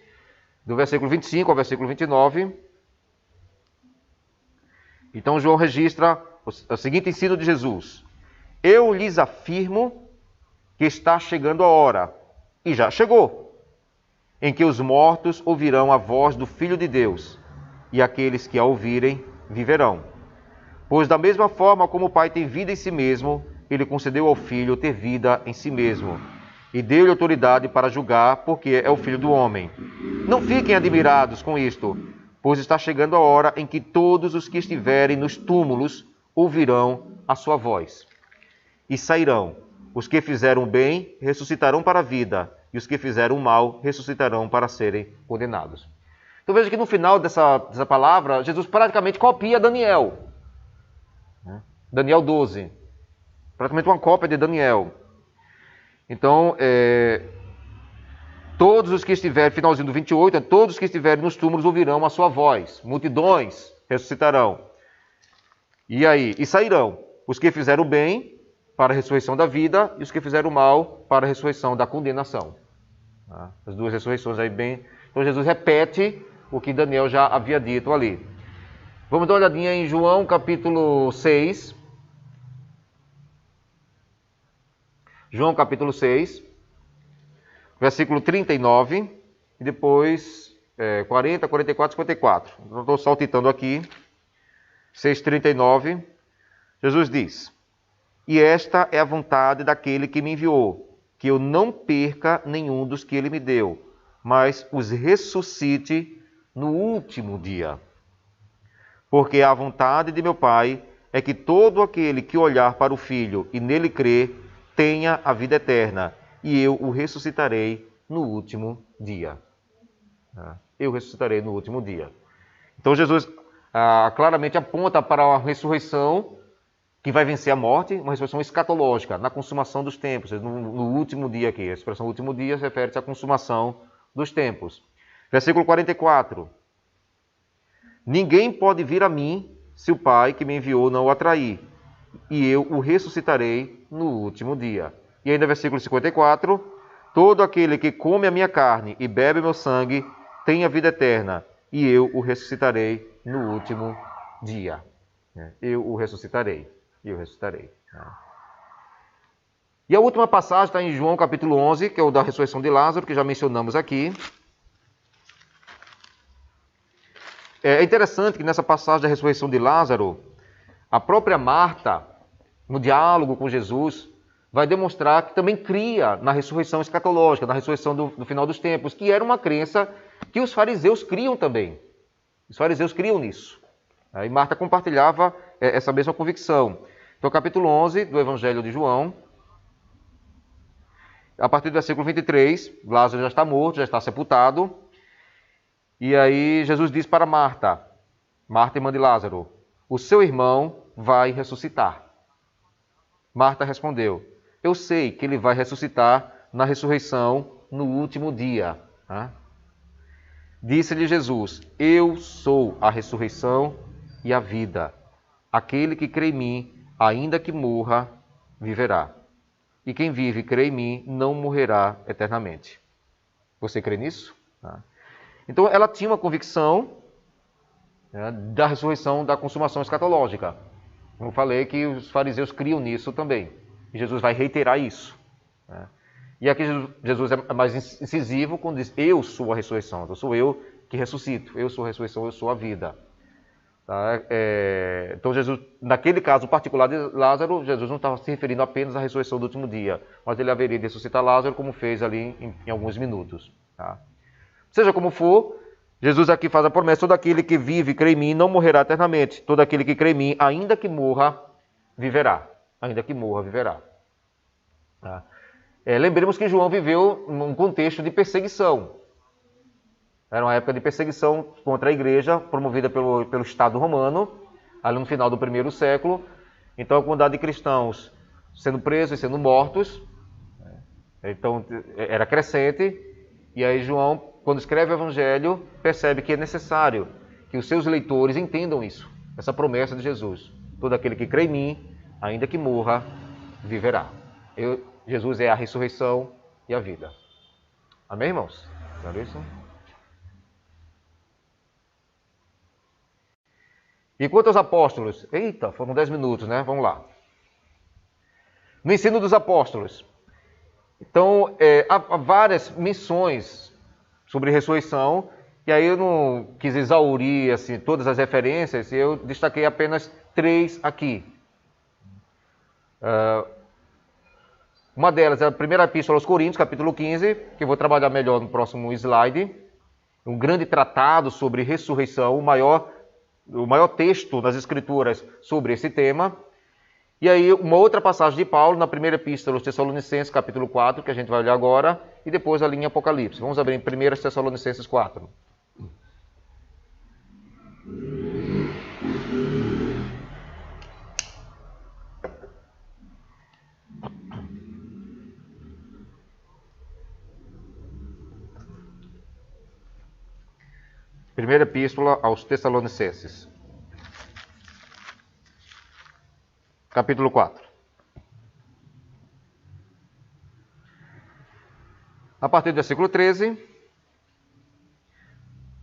do versículo 25 ao versículo 29. Então João registra o seguinte ensino de Jesus: eu lhes afirmo que está chegando a hora, e já chegou, em que os mortos ouvirão a voz do Filho de Deus, e aqueles que a ouvirem viverão. Pois da mesma forma como o Pai tem vida em si mesmo, ele concedeu ao Filho ter vida em si mesmo, e deu-lhe autoridade para julgar, porque é o Filho do homem. Não fiquem admirados com isto, pois está chegando a hora em que todos os que estiverem nos túmulos ouvirão a sua voz, e sairão. Os que fizeram bem ressuscitarão para a vida, e os que fizeram mal ressuscitarão para serem condenados. Então veja que no final dessa palavra, Jesus praticamente copia Daniel. Daniel 12. Praticamente uma cópia de Daniel. Então, todos os que estiverem, finalzinho do 28, todos os que estiverem nos túmulos ouvirão a sua voz. Multidões ressuscitarão. E aí? E sairão. Os que fizeram bem para a ressurreição da vida, e os que fizeram mal para a ressurreição da condenação. As duas ressurreições aí bem... Então Jesus repete o que Daniel já havia dito ali. Vamos dar uma olhadinha em João capítulo 6. João capítulo 6, versículo 39, e depois 40, 44, 54. Então, estou saltitando aqui. 6,39. Jesus diz: e esta é a vontade daquele que me enviou, que eu não perca nenhum dos que ele me deu, mas os ressuscite no último dia. Porque a vontade de meu Pai é que todo aquele que olhar para o Filho e nele crer, tenha a vida eterna, e eu o ressuscitarei no último dia. Eu ressuscitarei no último dia. Então Jesus claramente aponta para a ressurreição que vai vencer a morte, uma ressurreição escatológica, na consumação dos tempos, no último dia aqui. A expressão último dia refere-se à consumação dos tempos. Versículo 44. Ninguém pode vir a mim se o Pai que me enviou não o atrair, e eu o ressuscitarei no último dia. E ainda versículo 54, todo aquele que come a minha carne e bebe meu sangue tem a vida eterna, e eu o ressuscitarei no último dia. Eu o ressuscitarei. Eu ressuscitarei. E a última passagem está em João capítulo 11, que é o da ressurreição de Lázaro, que já mencionamos aqui. É interessante que nessa passagem da ressurreição de Lázaro, a própria Marta, no diálogo com Jesus, vai demonstrar que também cria na ressurreição escatológica, na ressurreição do final dos tempos, que era uma crença que os fariseus criam também. Os fariseus criam nisso. E Marta compartilhava essa mesma convicção. Então, capítulo 11 do Evangelho de João, a partir do versículo 23, Lázaro já está morto, já está sepultado. E aí Jesus diz para Marta, irmã de Lázaro, o seu irmão vai ressuscitar. Marta respondeu, eu sei que ele vai ressuscitar na ressurreição no último dia. Disse-lhe Jesus, eu sou a ressurreição e a vida. Aquele que crê em mim, ainda que morra, viverá. E quem vive e crê em mim, não morrerá eternamente. Você crê nisso? Então ela tinha uma convicção da ressurreição, da consumação escatológica. Como eu falei que os fariseus criam nisso também. E Jesus vai reiterar isso. E aqui Jesus é mais incisivo quando diz, eu sou a ressurreição. Então sou eu que ressuscito. Eu sou a ressurreição, eu sou a vida. Então Jesus, naquele caso particular de Lázaro, Jesus não estava se referindo apenas à ressurreição do último dia, mas ele haveria de ressuscitar Lázaro como fez ali em alguns minutos. Seja como for, Jesus aqui faz a promessa: todo aquele que vive e crê em mim não morrerá eternamente. Todo aquele que crê em mim, ainda que morra, viverá. Ainda que morra, viverá. Tá? Lembremos que João viveu num contexto de perseguição. Era uma época de perseguição contra a igreja, promovida pelo Estado romano, ali no final do primeiro século. Então, a comunidade de cristãos sendo presos e sendo mortos, então era crescente. E aí João, quando escreve o Evangelho, percebe que é necessário que os seus leitores entendam isso, essa promessa de Jesus. Todo aquele que crê em mim, ainda que morra, viverá. Jesus é a ressurreição e a vida. Amém, irmãos? Claro isso? E quanto aos apóstolos? Eita, foram 10 minutos, né? Vamos lá. No ensino dos apóstolos. Então, há várias menções sobre ressurreição, e aí eu não quis exaurir assim, todas as referências, e eu destaquei apenas 3 aqui. Uma delas é a primeira epístola aos Coríntios, capítulo 15, que eu vou trabalhar melhor no próximo slide. Um grande tratado sobre ressurreição, o maior texto das Escrituras sobre esse tema. E aí, uma outra passagem de Paulo, na primeira epístola aos Tessalonicenses, capítulo 4, que a gente vai olhar agora, e depois ali em Apocalipse. Vamos abrir em 1 Tessalonicenses 4. Primeira epístola aos Tessalonicenses, capítulo 4. A partir do versículo 13,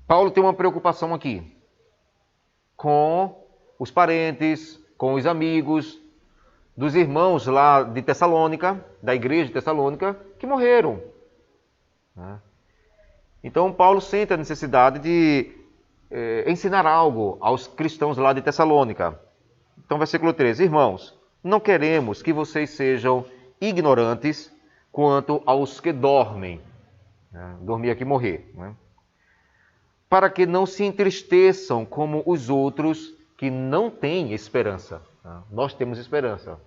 Paulo tem uma preocupação aqui com os parentes, com os amigos dos irmãos lá de Tessalônica, da igreja de Tessalônica, que morreram. Então, Paulo sente a necessidade de ensinar algo aos cristãos lá de Tessalônica. Então, versículo 13. Irmãos, não queremos que vocês sejam ignorantes quanto aos que dormem. Dormir aqui, morrer. Para que não se entristeçam como os outros que não têm esperança. Nós temos esperança.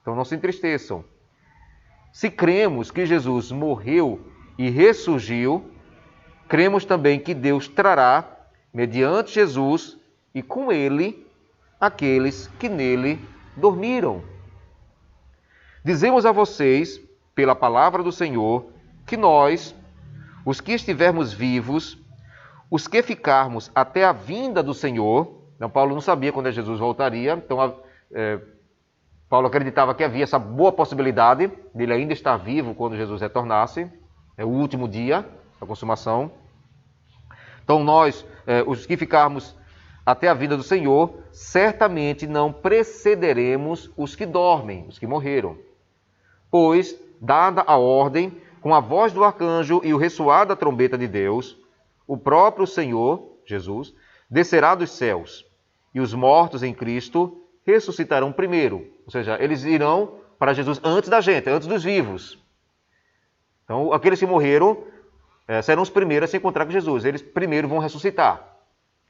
Então, não se entristeçam. Se cremos que Jesus morreu e ressurgiu, cremos também que Deus trará, mediante Jesus e com ele, aqueles que nele dormiram. Dizemos a vocês, pela palavra do Senhor, que nós, os que estivermos vivos, os que ficarmos até a vinda do Senhor, então Paulo não sabia quando Jesus voltaria, então Paulo acreditava que havia essa boa possibilidade dele ainda estar vivo quando Jesus retornasse, é o último dia da consumação. Então nós, os que ficarmos até a vinda do Senhor, certamente não precederemos os que dormem, os que morreram. Pois, dada a ordem, com a voz do arcanjo e o ressoar da trombeta de Deus, o próprio Senhor, Jesus, descerá dos céus, e os mortos em Cristo ressuscitarão primeiro. Ou seja, eles irão para Jesus antes da gente, antes dos vivos. Então, aqueles que morreram serão os primeiros a se encontrar com Jesus. Eles primeiro vão ressuscitar.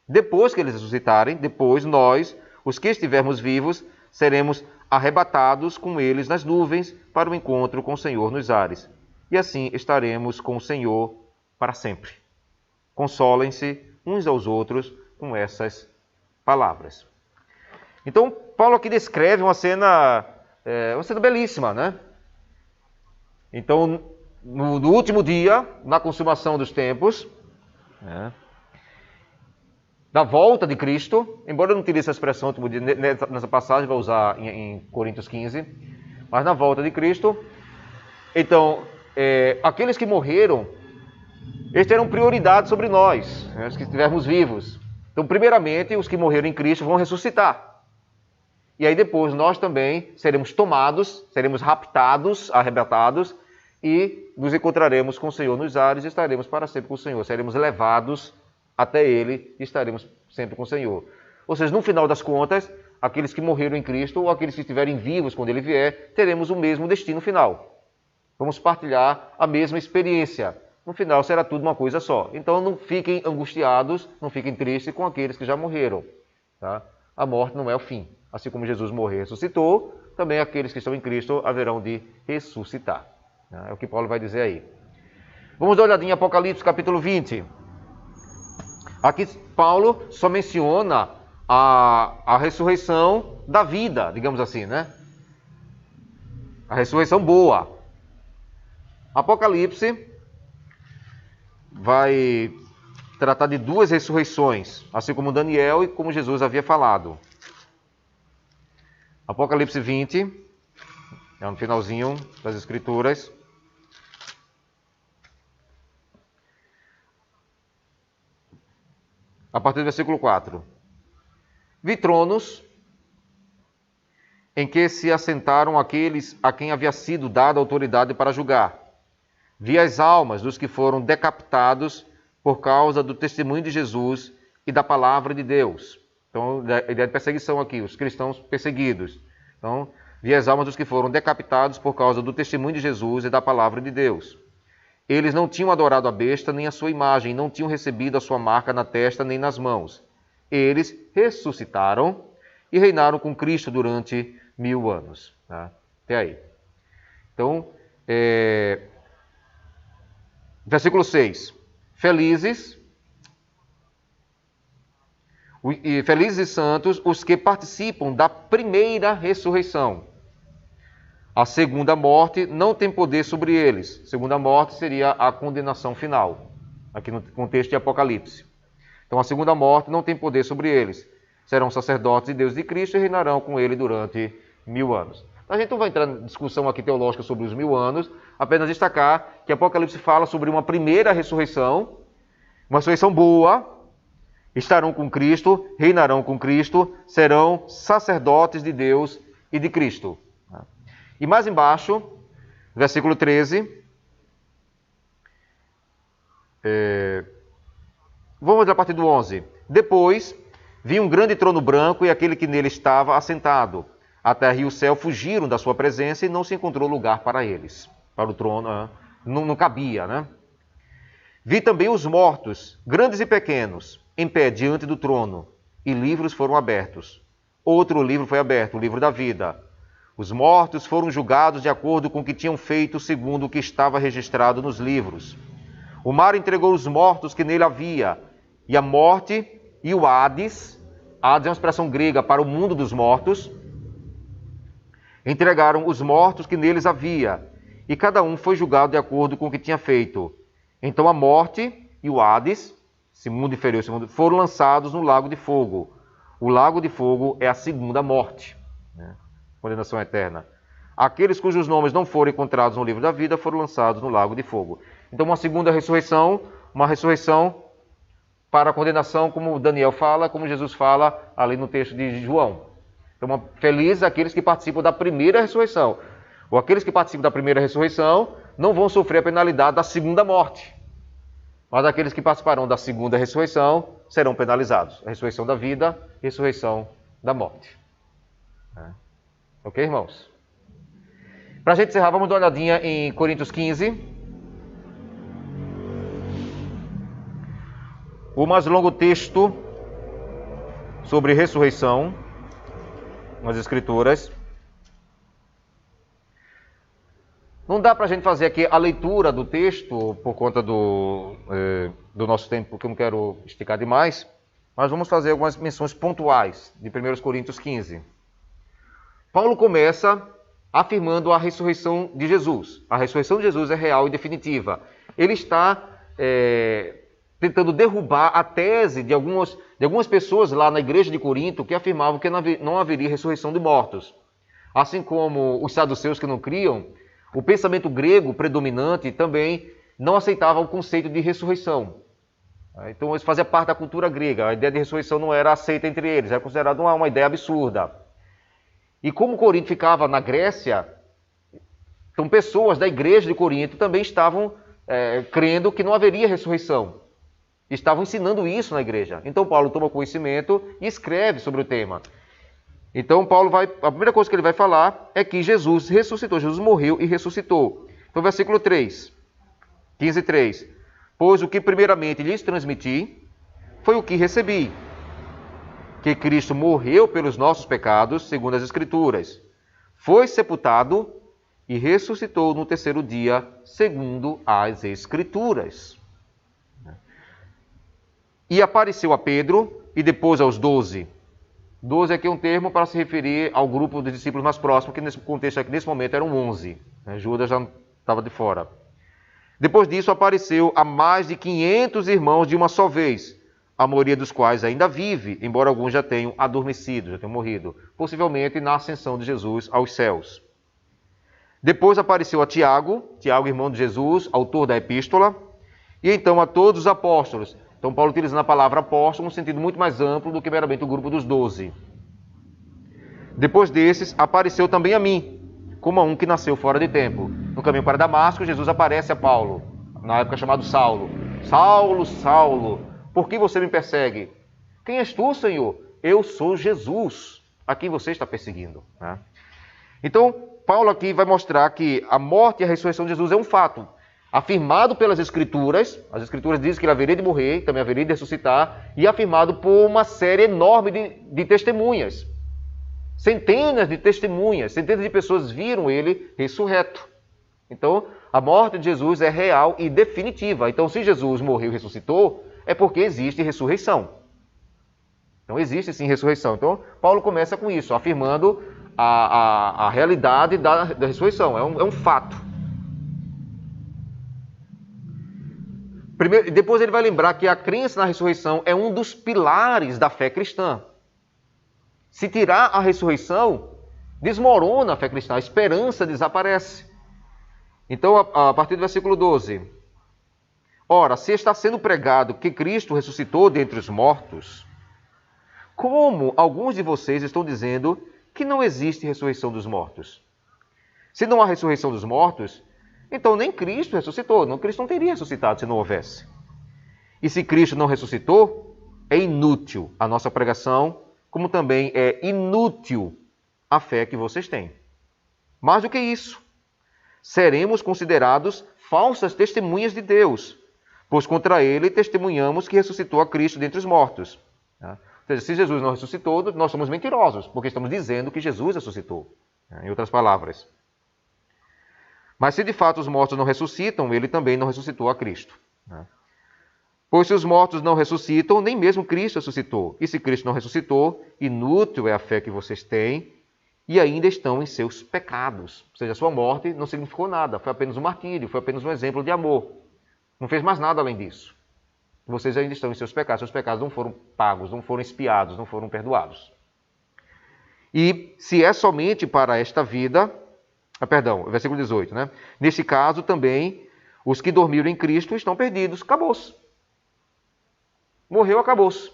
Depois que eles ressuscitarem, depois nós, os que estivermos vivos, seremos arrebatados com eles nas nuvens para o encontro com o Senhor nos ares. E assim estaremos com o Senhor para sempre. Consolem-se uns aos outros com essas palavras. Então, Paulo aqui descreve uma cena belíssima, né? Então, no último dia, na consumação dos tempos, da volta de Cristo, embora eu não utilize essa expressão último dia, nessa passagem, vou usar em Coríntios 15, mas na volta de Cristo, então, aqueles que morreram, eles terão prioridade sobre nós, os que estivermos vivos. Então, primeiramente, os que morreram em Cristo vão ressuscitar. E aí depois nós também seremos tomados, seremos raptados, arrebatados, e nos encontraremos com o Senhor nos ares e estaremos para sempre com o Senhor. Seremos levados até Ele e estaremos sempre com o Senhor. Ou seja, no final das contas, aqueles que morreram em Cristo ou aqueles que estiverem vivos quando Ele vier, teremos o mesmo destino final. Vamos partilhar a mesma experiência. no final será tudo uma coisa só. Então não fiquem angustiados, não fiquem tristes com aqueles que já morreram. Tá? A morte não é o fim. Assim como Jesus morreu e ressuscitou, também aqueles que estão em Cristo haverão de ressuscitar. É o que Paulo vai dizer aí. Vamos dar uma olhadinha em Apocalipse capítulo 20. Aqui Paulo só menciona a ressurreição da vida, digamos assim, né? A ressurreição boa. Apocalipse vai tratar de duas ressurreições, assim como Daniel e como Jesus havia falado. Apocalipse 20, é no finalzinho das Escrituras. A partir do versículo 4. Vi tronos em que se assentaram aqueles a quem havia sido dada autoridade para julgar. Vi as almas dos que foram decapitados por causa do testemunho de Jesus e da palavra de Deus. Então, a ideia de perseguição aqui, os cristãos perseguidos. Então, vi as almas dos que foram decapitados por causa do testemunho de Jesus e da palavra de Deus. Eles não tinham adorado a besta nem a sua imagem, não tinham recebido a sua marca na testa nem nas mãos. Eles ressuscitaram e reinaram com Cristo durante 1000 anos. Tá? Até aí. Então, versículo 6. Felizes e santos os que participam da primeira ressurreição. A segunda morte não tem poder sobre eles. Segunda morte seria a condenação final, aqui no contexto de Apocalipse. Então a segunda morte não tem poder sobre eles. Serão sacerdotes de Deus e de Cristo e reinarão com ele durante 1000 anos. A gente não vai entrar em discussão aqui teológica sobre os 1000 anos, apenas destacar que Apocalipse fala sobre uma primeira ressurreição, uma ressurreição boa, estarão com Cristo, reinarão com Cristo, serão sacerdotes de Deus e de Cristo. E mais embaixo, versículo 13, vamos a partir do 11. Depois, vi um grande trono branco e aquele que nele estava assentado. A terra e o céu fugiram da sua presença e não se encontrou lugar para eles. Para o trono, não cabia, né? Vi também os mortos, grandes e pequenos, em pé diante do trono, e livros foram abertos. Outro livro foi aberto, o livro da vida. Os mortos foram julgados de acordo com o que tinham feito, segundo o que estava registrado nos livros. O mar entregou os mortos que nele havia, e a morte e o Hades, Hades é uma expressão grega para o mundo dos mortos, entregaram os mortos que neles havia, e cada um foi julgado de acordo com o que tinha feito. Então a morte e o Hades, esse mundo inferior, esse mundo, foram lançados no lago de fogo. O lago de fogo é a segunda morte, né? Condenação eterna. Aqueles cujos nomes não foram encontrados no livro da vida foram lançados no lago de fogo. Então uma segunda ressurreição, uma ressurreição para a condenação, como Daniel fala, como Jesus fala ali no texto de João. Então, felizes aqueles que participam da primeira ressurreição. Ou aqueles que participam da primeira ressurreição não vão sofrer a penalidade da segunda morte. Mas aqueles que participarão da segunda ressurreição serão penalizados. A ressurreição da vida, ressurreição da morte. Ok, irmãos? Para a gente encerrar, vamos dar uma olhadinha em Coríntios 15. O mais longo texto sobre ressurreição nas Escrituras. Não dá para a gente fazer aqui a leitura do texto por conta do nosso tempo, porque eu não quero esticar demais, mas vamos fazer algumas menções pontuais de 1 Coríntios 15. Paulo começa afirmando a ressurreição de Jesus. A ressurreição de Jesus é real e definitiva. Ele está tentando derrubar a tese de algumas pessoas lá na igreja de Corinto que afirmavam que não haveria ressurreição de mortos. Assim como os saduceus que não criam, o pensamento grego predominante também não aceitava o conceito de ressurreição. Então isso fazia parte da cultura grega. A ideia de ressurreição não era aceita entre eles, era considerada uma ideia absurda. E como Corinto ficava na Grécia, então pessoas da igreja de Corinto também estavam crendo que não haveria ressurreição. Estavam ensinando isso na igreja. Então Paulo toma conhecimento e escreve sobre o tema. Então a primeira coisa que ele vai falar é que Jesus ressuscitou, Jesus morreu e ressuscitou. Então versículo 3, 15:3. pois o que primeiramente lhes transmiti foi o que recebi, que Cristo morreu pelos nossos pecados, segundo as Escrituras, foi sepultado e ressuscitou no terceiro dia, segundo as Escrituras. E apareceu a Pedro e depois aos 12. 12 aqui é um termo para se referir ao grupo dos discípulos mais próximos, que nesse contexto aqui, nesse momento, eram 11. Judas já estava de fora. Depois disso, apareceu a mais de 500 irmãos de uma só vez, a maioria dos quais ainda vive, embora alguns já tenham adormecido, já tenham morrido, possivelmente na ascensão de Jesus aos céus. Depois apareceu a Tiago, irmão de Jesus, autor da epístola, e então a todos os apóstolos. Então Paulo utilizando a palavra apóstolo num sentido muito mais amplo do que meramente o grupo dos 12. Depois desses, apareceu também a mim, como a um que nasceu fora de tempo. No caminho para Damasco, Jesus aparece a Paulo, na época chamado Saulo. Saulo, Saulo, por que você me persegue? Quem és tu, Senhor? Eu sou Jesus, a quem você está perseguindo. Então, Paulo aqui vai mostrar que a morte e a ressurreição de Jesus é um fato, afirmado pelas Escrituras. As Escrituras dizem que ele haveria de morrer, também haveria de ressuscitar, e afirmado por uma série enorme de testemunhas. Centenas de testemunhas, centenas de pessoas viram ele ressurreto. Então, a morte de Jesus é real e definitiva. Então, se Jesus morreu e ressuscitou, é porque existe ressurreição. Então, existe sim ressurreição. Então, Paulo começa com isso, afirmando a realidade da ressurreição. É um fato. Primeiro, depois ele vai lembrar que a crença na ressurreição é um dos pilares da fé cristã. Se tirar a ressurreição, desmorona a fé cristã, a esperança desaparece. Então, a partir do versículo 12. Ora, se está sendo pregado que Cristo ressuscitou dentre os mortos, como alguns de vocês estão dizendo que não existe ressurreição dos mortos? Se não há ressurreição dos mortos, então nem Cristo ressuscitou. Não, Cristo não teria ressuscitado se não houvesse. E se Cristo não ressuscitou, é inútil a nossa pregação, como também é inútil a fé que vocês têm. Mais do que isso, seremos considerados falsas testemunhas de Deus, pois contra ele testemunhamos que ressuscitou a Cristo dentre os mortos. Ou seja, se Jesus não ressuscitou, nós somos mentirosos, porque estamos dizendo que Jesus ressuscitou. Em outras palavras. Mas se de fato os mortos não ressuscitam, ele também não ressuscitou a Cristo. Pois se os mortos não ressuscitam, nem mesmo Cristo ressuscitou. E se Cristo não ressuscitou, inútil é a fé que vocês têm e ainda estão em seus pecados. Ou seja, a sua morte não significou nada, foi apenas um martírio, foi apenas um exemplo de amor. Não fez mais nada além disso. Vocês ainda estão em seus pecados não foram pagos, não foram expiados, não foram perdoados. E se é somente para esta vida... versículo 18, né? Neste caso também, os que dormiram em Cristo estão perdidos. Acabou-se. Morreu, acabou-se.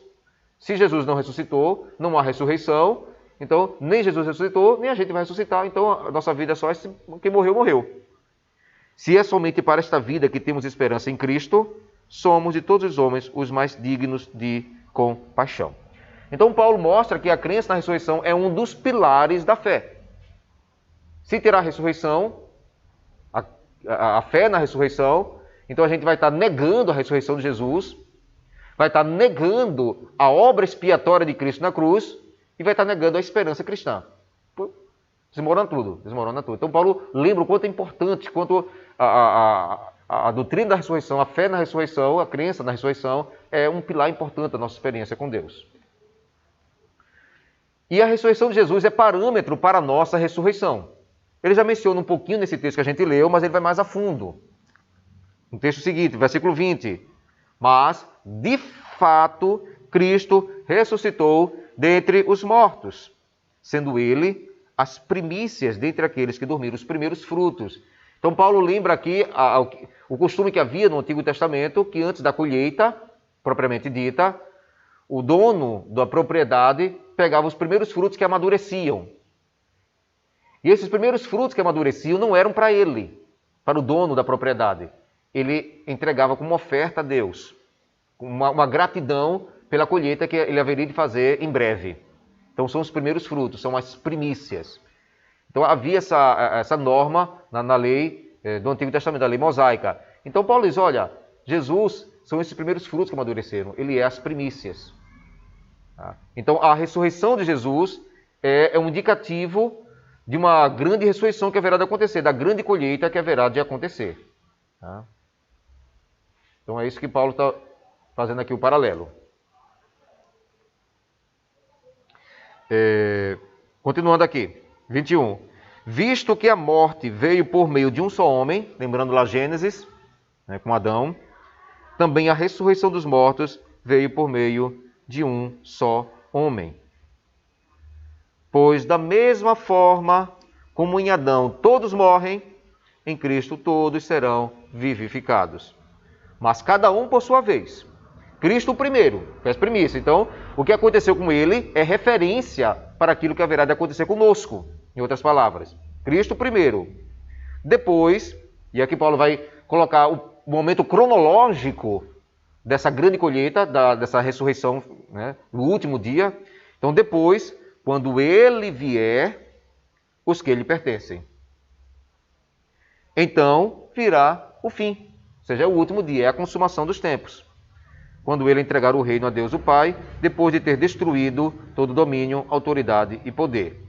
Se Jesus não ressuscitou, não há ressurreição. Então, nem Jesus ressuscitou, nem a gente vai ressuscitar. Então, a nossa vida é só quem morreu, morreu. Se é somente para esta vida que temos esperança em Cristo, somos de todos os homens os mais dignos de compaixão. Então, Paulo mostra que a crença na ressurreição é um dos pilares da fé. Se terá ressurreição, a fé na ressurreição, então a gente vai estar negando a ressurreição de Jesus, vai estar negando a obra expiatória de Cristo na cruz e vai estar negando a esperança cristã. Desmorona tudo. Então Paulo lembra o quanto é importante, quanto a doutrina da ressurreição, a fé na ressurreição, a crença na ressurreição é um pilar importante da nossa experiência com Deus. E a ressurreição de Jesus é parâmetro para a nossa ressurreição. Ele já menciona um pouquinho nesse texto que a gente leu, mas ele vai mais a fundo. No texto seguinte, versículo 20. Mas, de fato, Cristo ressuscitou dentre os mortos, sendo ele as primícias dentre aqueles que dormiram, os primeiros frutos. Então, Paulo lembra aqui o costume que havia no Antigo Testamento, que antes da colheita, propriamente dita, o dono da propriedade pegava os primeiros frutos que amadureciam. E esses primeiros frutos que amadureciam não eram para ele, para o dono da propriedade. Ele entregava como oferta a Deus, uma gratidão pela colheita que ele haveria de fazer em breve. Então são os primeiros frutos, são as primícias. Então havia essa norma na lei do Antigo Testamento, da lei mosaica. Então Paulo diz, olha, Jesus são esses primeiros frutos que amadureceram. Ele é as primícias. Tá? Então, a ressurreição de Jesus é um indicativo de uma grande ressurreição que haverá de acontecer, da grande colheita que haverá de acontecer. Tá? Então, é isso que Paulo está fazendo aqui o paralelo. Continuando aqui, 21. Visto que a morte veio por meio de um só homem, lembrando lá Gênesis, né, com Adão, também a ressurreição dos mortos veio por meio de um só homem. Pois da mesma forma como em Adão todos morrem, em Cristo todos serão vivificados. Mas cada um por sua vez. Cristo o primeiro, foi as primícias. Então, o que aconteceu com ele é referência para aquilo que haverá de acontecer conosco. Em outras palavras, Cristo primeiro. Depois, e aqui Paulo vai colocar o momento cronológico dessa grande colheita, dessa ressurreição, né, no último dia. Então, depois, quando ele vier, os que lhe pertencem. Então, virá o fim, ou seja, o último dia, é a consumação dos tempos. Quando ele entregar o reino a Deus o Pai, depois de ter destruído todo domínio, autoridade e poder.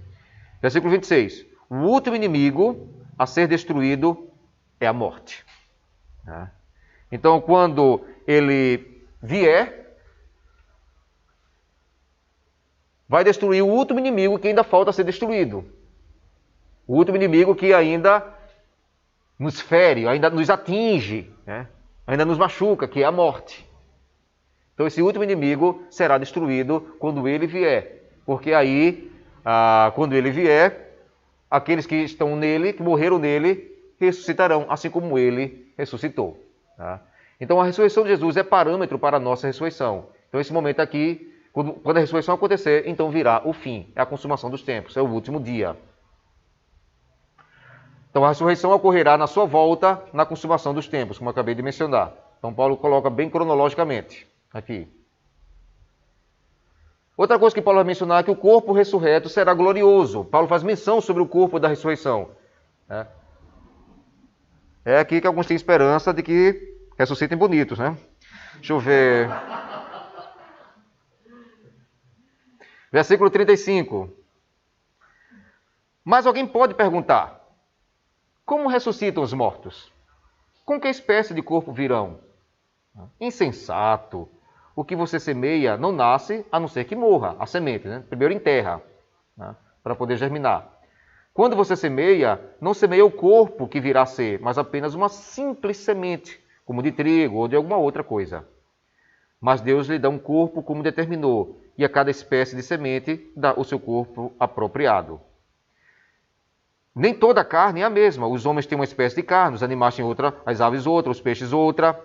Versículo 26. O último inimigo a ser destruído é a morte. Então, quando ele vier, vai destruir o último inimigo que ainda falta ser destruído. O último inimigo que ainda nos fere, ainda nos atinge, né? Ainda nos machuca, que é a morte. Então, esse último inimigo será destruído quando ele vier. Porque aí, quando ele vier, aqueles que estão nele, que morreram nele, ressuscitarão, assim como ele ressuscitou. Tá? Então, a ressurreição de Jesus é parâmetro para a nossa ressurreição. Então, esse momento aqui, quando a ressurreição acontecer, então virá o fim. É a consumação dos tempos, é o último dia. Então, a ressurreição ocorrerá na sua volta, na consumação dos tempos, como eu acabei de mencionar. Então, Paulo coloca bem cronologicamente aqui. Outra coisa que Paulo vai mencionar é que o corpo ressurreto será glorioso. Paulo faz menção sobre o corpo da ressurreição. É aqui que alguns têm esperança de que ressuscitem bonitos, né? Deixa eu ver. Versículo 35. Mas alguém pode perguntar: como ressuscitam os mortos? Com que espécie de corpo virão? Insensato. O que você semeia não nasce, a não ser que morra, a semente, né? Primeiro enterra, né? Para poder germinar. Quando você semeia, não semeia o corpo que virá a ser, mas apenas uma simples semente, como de trigo ou de alguma outra coisa. Mas Deus lhe dá um corpo como determinou, e a cada espécie de semente dá o seu corpo apropriado. Nem toda a carne é a mesma. Os homens têm uma espécie de carne, os animais têm outra, as aves outra, os peixes outra.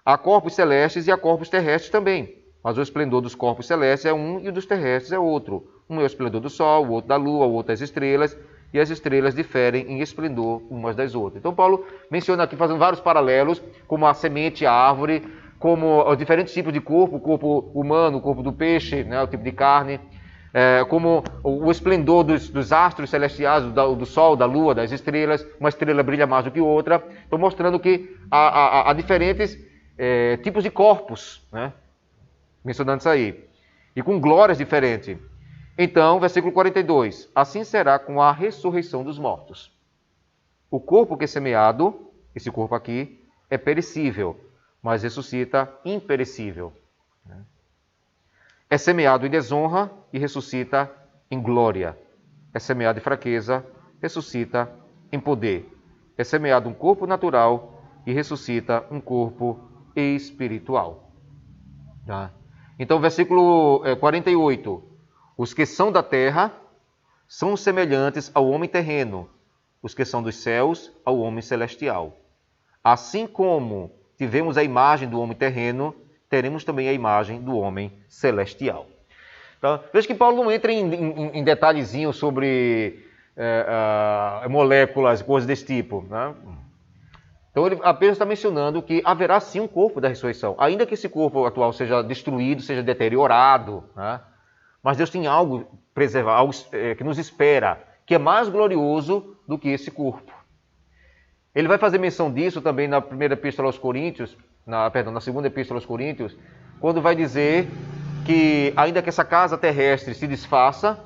Há corpos celestes e há corpos terrestres também. Mas o esplendor dos corpos celestes é um e o dos terrestres é outro. Um é o esplendor do sol, o outro da lua, o outro das estrelas. E as estrelas diferem em esplendor umas das outras. Então Paulo menciona aqui, fazendo vários paralelos, como a semente, a árvore, como os diferentes tipos de corpo, o corpo humano, o corpo do peixe, né, o tipo de carne, como o esplendor dos astros celestiais, do sol, da lua, das estrelas. Uma estrela brilha mais do que outra. Estou mostrando que há diferentes tipos de corpos, né? Mencionando isso aí, e com glórias diferentes. Então, versículo 42, assim será com a ressurreição dos mortos. O corpo que é semeado, esse corpo aqui, é perecível, mas ressuscita imperecível. É semeado em desonra e ressuscita em glória. É semeado em fraqueza, ressuscita em poder. É semeado um corpo natural e ressuscita um corpo espiritual. Tá? Então, versículo 48. Os que são da terra são semelhantes ao homem terreno, os que são dos céus ao homem celestial. Assim como tivemos a imagem do homem terreno, teremos também a imagem do homem celestial. Então, veja que Paulo não entra em detalhezinhos sobre moléculas, coisas desse tipo, né? Então ele apenas está mencionando que haverá sim um corpo da ressurreição, ainda que esse corpo atual seja destruído, seja deteriorado, né? Mas Deus tem algo preservado, algo que nos espera, que é mais glorioso do que esse corpo. Ele vai fazer menção disso também na primeira epístola aos Coríntios, na segunda epístola aos Coríntios, quando vai dizer que, ainda que essa casa terrestre se desfaça,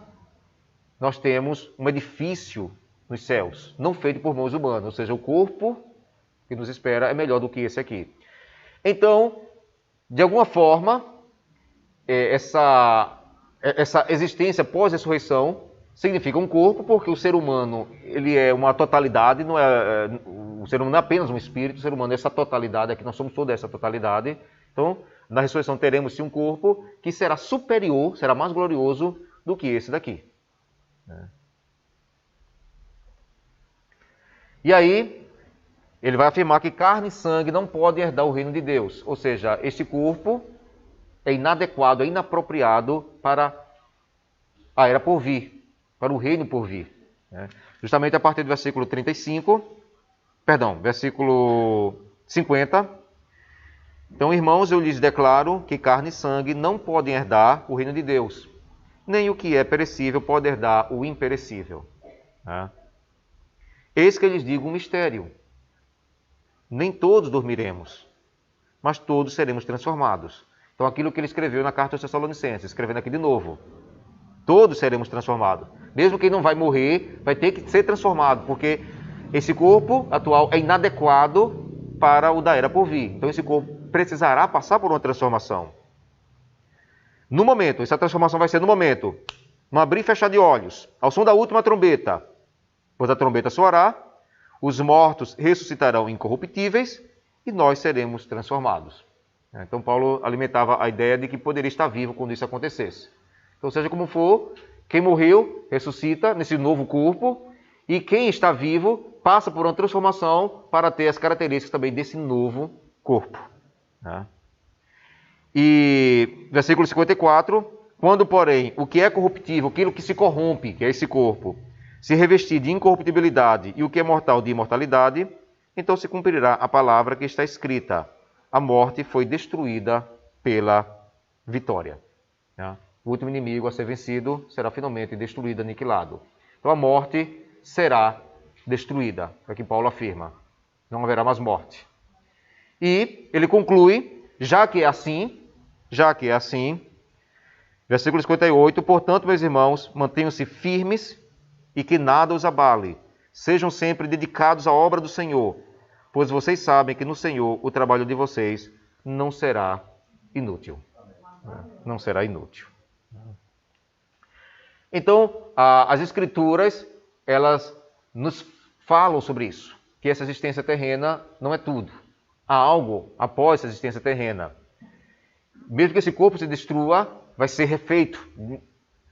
nós temos um edifício nos céus, não feito por mãos humanas, ou seja, o corpo que nos espera é melhor do que esse aqui. Então, de alguma forma, essa existência pós-ressurreição significa um corpo, porque o ser humano ele é uma totalidade, o ser humano não é apenas um espírito, o ser humano é essa totalidade, aqui nós somos toda essa totalidade. Então, na ressurreição teremos sim um corpo que será superior, será mais glorioso do que esse daqui. E aí, ele vai afirmar que carne e sangue não podem herdar o reino de Deus. Ou seja, este corpo é inadequado, é inapropriado para a era por vir, para o reino por vir. Justamente a partir do versículo 50. Então, irmãos, eu lhes declaro que carne e sangue não podem herdar o reino de Deus, nem o que é perecível pode herdar o imperecível. Eis que lhes digo um mistério. Nem todos dormiremos, mas todos seremos transformados. Então, aquilo que ele escreveu na carta aos Tessalonicenses, escrevendo aqui de novo. Todos seremos transformados. Mesmo quem não vai morrer, vai ter que ser transformado, porque esse corpo atual é inadequado para o da era por vir. Então, esse corpo precisará passar por uma transformação. No momento, essa transformação vai ser no momento, no abrir e fechar de olhos, ao som da última trombeta. Pois a trombeta soará, os mortos ressuscitarão incorruptíveis e nós seremos transformados. Então, Paulo alimentava a ideia de que poderia estar vivo quando isso acontecesse. Então, seja como for, quem morreu ressuscita nesse novo corpo e quem está vivo passa por uma transformação para ter as características também desse novo corpo. E versículo 54, quando, porém, o que é corruptível, aquilo que se corrompe, que é esse corpo, se revestir de incorruptibilidade e o que é mortal de imortalidade, então se cumprirá a palavra que está escrita: a morte foi destruída pela vitória. O último inimigo a ser vencido será finalmente destruído, aniquilado. Então a morte será destruída, é o que Paulo afirma. Não haverá mais morte. E ele conclui, já que é assim, versículo 58, portanto, meus irmãos, mantenham-se firmes e que nada os abale. Sejam sempre dedicados à obra do Senhor, pois vocês sabem que no Senhor o trabalho de vocês não será inútil. Não será inútil. Então, as Escrituras, elas nos falam sobre isso, que essa existência terrena não é tudo. Há algo após essa existência terrena. Mesmo que esse corpo se destrua, vai ser refeito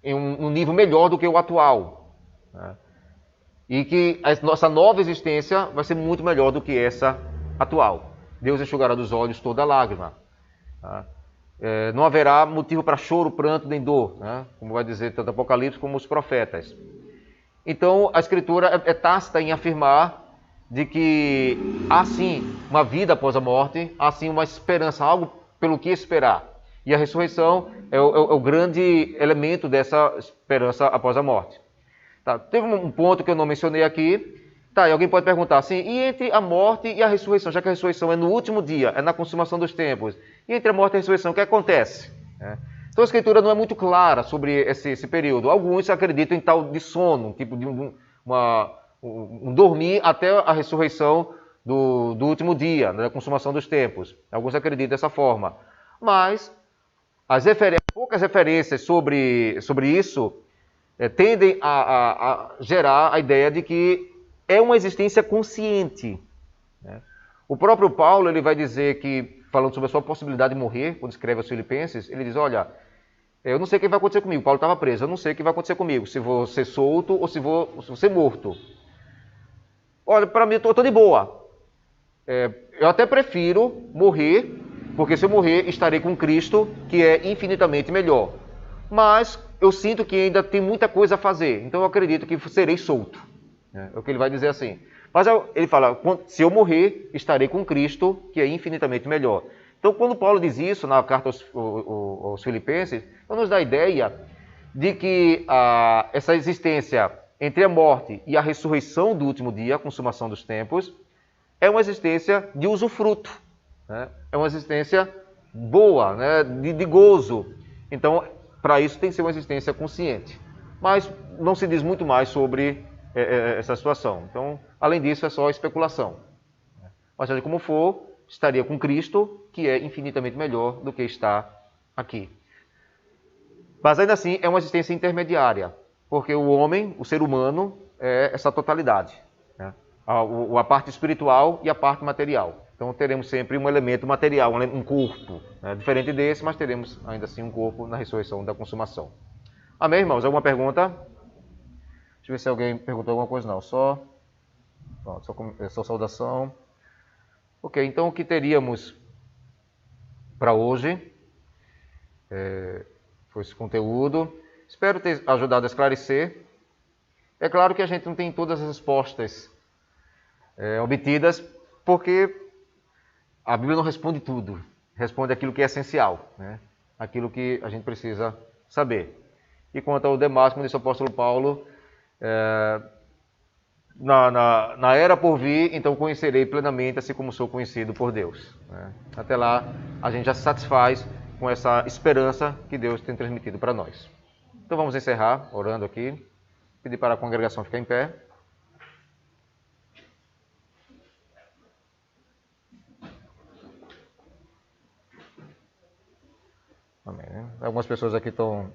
em um nível melhor do que o atual. E que a nossa nova existência vai ser muito melhor do que essa atual. Deus enxugará dos olhos toda lágrima. Não haverá motivo para choro, pranto, nem dor, como vai dizer tanto Apocalipse como os profetas. Então, a Escritura é tácita em afirmar de que há sim uma vida após a morte, há sim uma esperança, algo pelo que esperar. E a ressurreição é o grande elemento dessa esperança após a morte. Teve um ponto que eu não mencionei aqui. E alguém pode perguntar assim, e entre a morte e a ressurreição, já que a ressurreição é no último dia, é na consumação dos tempos, e entre a morte e a ressurreição, o que acontece? Então a Escritura não é muito clara sobre esse período. Alguns acreditam em tal de sono, tipo de um dormir até a ressurreição do último dia, da consumação dos tempos. Alguns acreditam dessa forma. Mas poucas referências sobre isso tendem a gerar a ideia de que é uma existência consciente. O próprio Paulo ele vai dizer que, falando sobre a sua possibilidade de morrer, quando escreve aos Filipenses, ele diz, olha, eu não sei o que vai acontecer comigo. Paulo estava preso, eu não sei o que vai acontecer comigo, se vou ser solto ou se vou ser morto. Olha, para mim, eu estou de boa. Eu até prefiro morrer, porque se eu morrer, estarei com Cristo, que é infinitamente melhor. Mas eu sinto que ainda tem muita coisa a fazer, então eu acredito que serei solto. É o que ele vai dizer assim. Mas ele fala, se eu morrer, estarei com Cristo, que é infinitamente melhor. Então, quando Paulo diz isso na carta aos Filipenses, nos dá a ideia de que essa existência entre a morte e a ressurreição do último dia, a consumação dos tempos, é uma existência de usufruto. né? É uma existência boa, né? de gozo. Então, para isso tem que ser uma existência consciente. Mas não se diz muito mais sobre essa situação. Então, além disso, é só especulação. Mas seja como for, estaria com Cristo, que é infinitamente melhor do que está aqui. Mas ainda assim, é uma existência intermediária, porque o homem, o ser humano, é essa totalidade, né? A parte espiritual e a parte material. Então teremos sempre um elemento material, um corpo, né? Diferente desse, mas teremos ainda assim um corpo na ressurreição da consumação. Amém, irmãos? Alguma pergunta? Deixa eu ver se alguém perguntou alguma coisa. Não, só saudação. Ok, então o que teríamos para hoje foi esse conteúdo. Espero ter ajudado a esclarecer. É claro que a gente não tem todas as respostas obtidas, porque a Bíblia não responde tudo. Responde aquilo que é essencial, né? Aquilo que a gente precisa saber. E quanto ao demais, como disse o apóstolo Paulo, na era por vir, então conhecerei plenamente, assim como sou conhecido por Deus, né? Até lá, a gente já se satisfaz com essa esperança que Deus tem transmitido para nós. Então vamos encerrar orando aqui. Pedir para a congregação ficar em pé. Amém, né? Algumas pessoas aqui estão...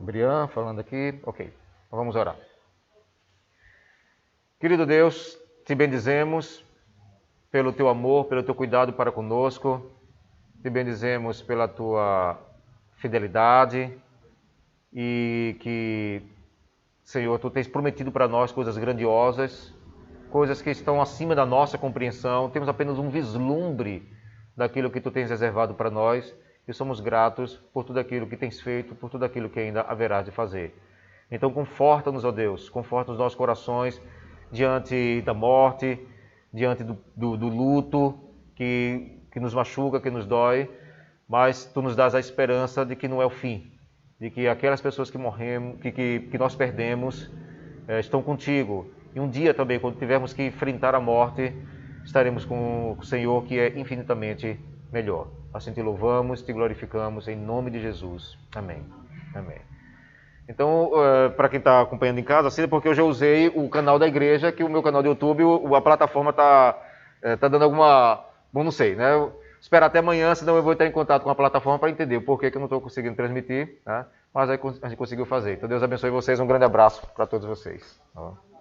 Brian falando aqui. Ok, então vamos orar. Querido Deus, te bendizemos pelo teu amor, pelo teu cuidado para conosco. Te bendizemos pela tua fidelidade e que, Senhor, tu tens prometido para nós coisas grandiosas, coisas que estão acima da nossa compreensão. Temos apenas um vislumbre daquilo que tu tens reservado para nós e somos gratos por tudo aquilo que tens feito, por tudo aquilo que ainda haverás de fazer. Então conforta-nos, ó Deus, conforta os nossos corações diante da morte, diante do luto que nos machuca, que nos dói, mas tu nos dás a esperança de que não é o fim, de que aquelas pessoas que morremos, que nós perdemos, estão contigo. E um dia também, quando tivermos que enfrentar a morte, estaremos com o Senhor, que é infinitamente melhor. Assim te louvamos, te glorificamos, em nome de Jesus. Amém. Amém. Então, para quem está acompanhando em casa, assim, porque eu já usei o canal da igreja, que o meu canal do YouTube, a plataforma está dando alguma... Bom, não sei, né? Esperar até amanhã, senão eu vou estar em contato com a plataforma para entender o porquê que eu não estou conseguindo transmitir, né? Mas aí a gente conseguiu fazer. Então Deus abençoe vocês, um grande abraço para todos vocês. Tá bom?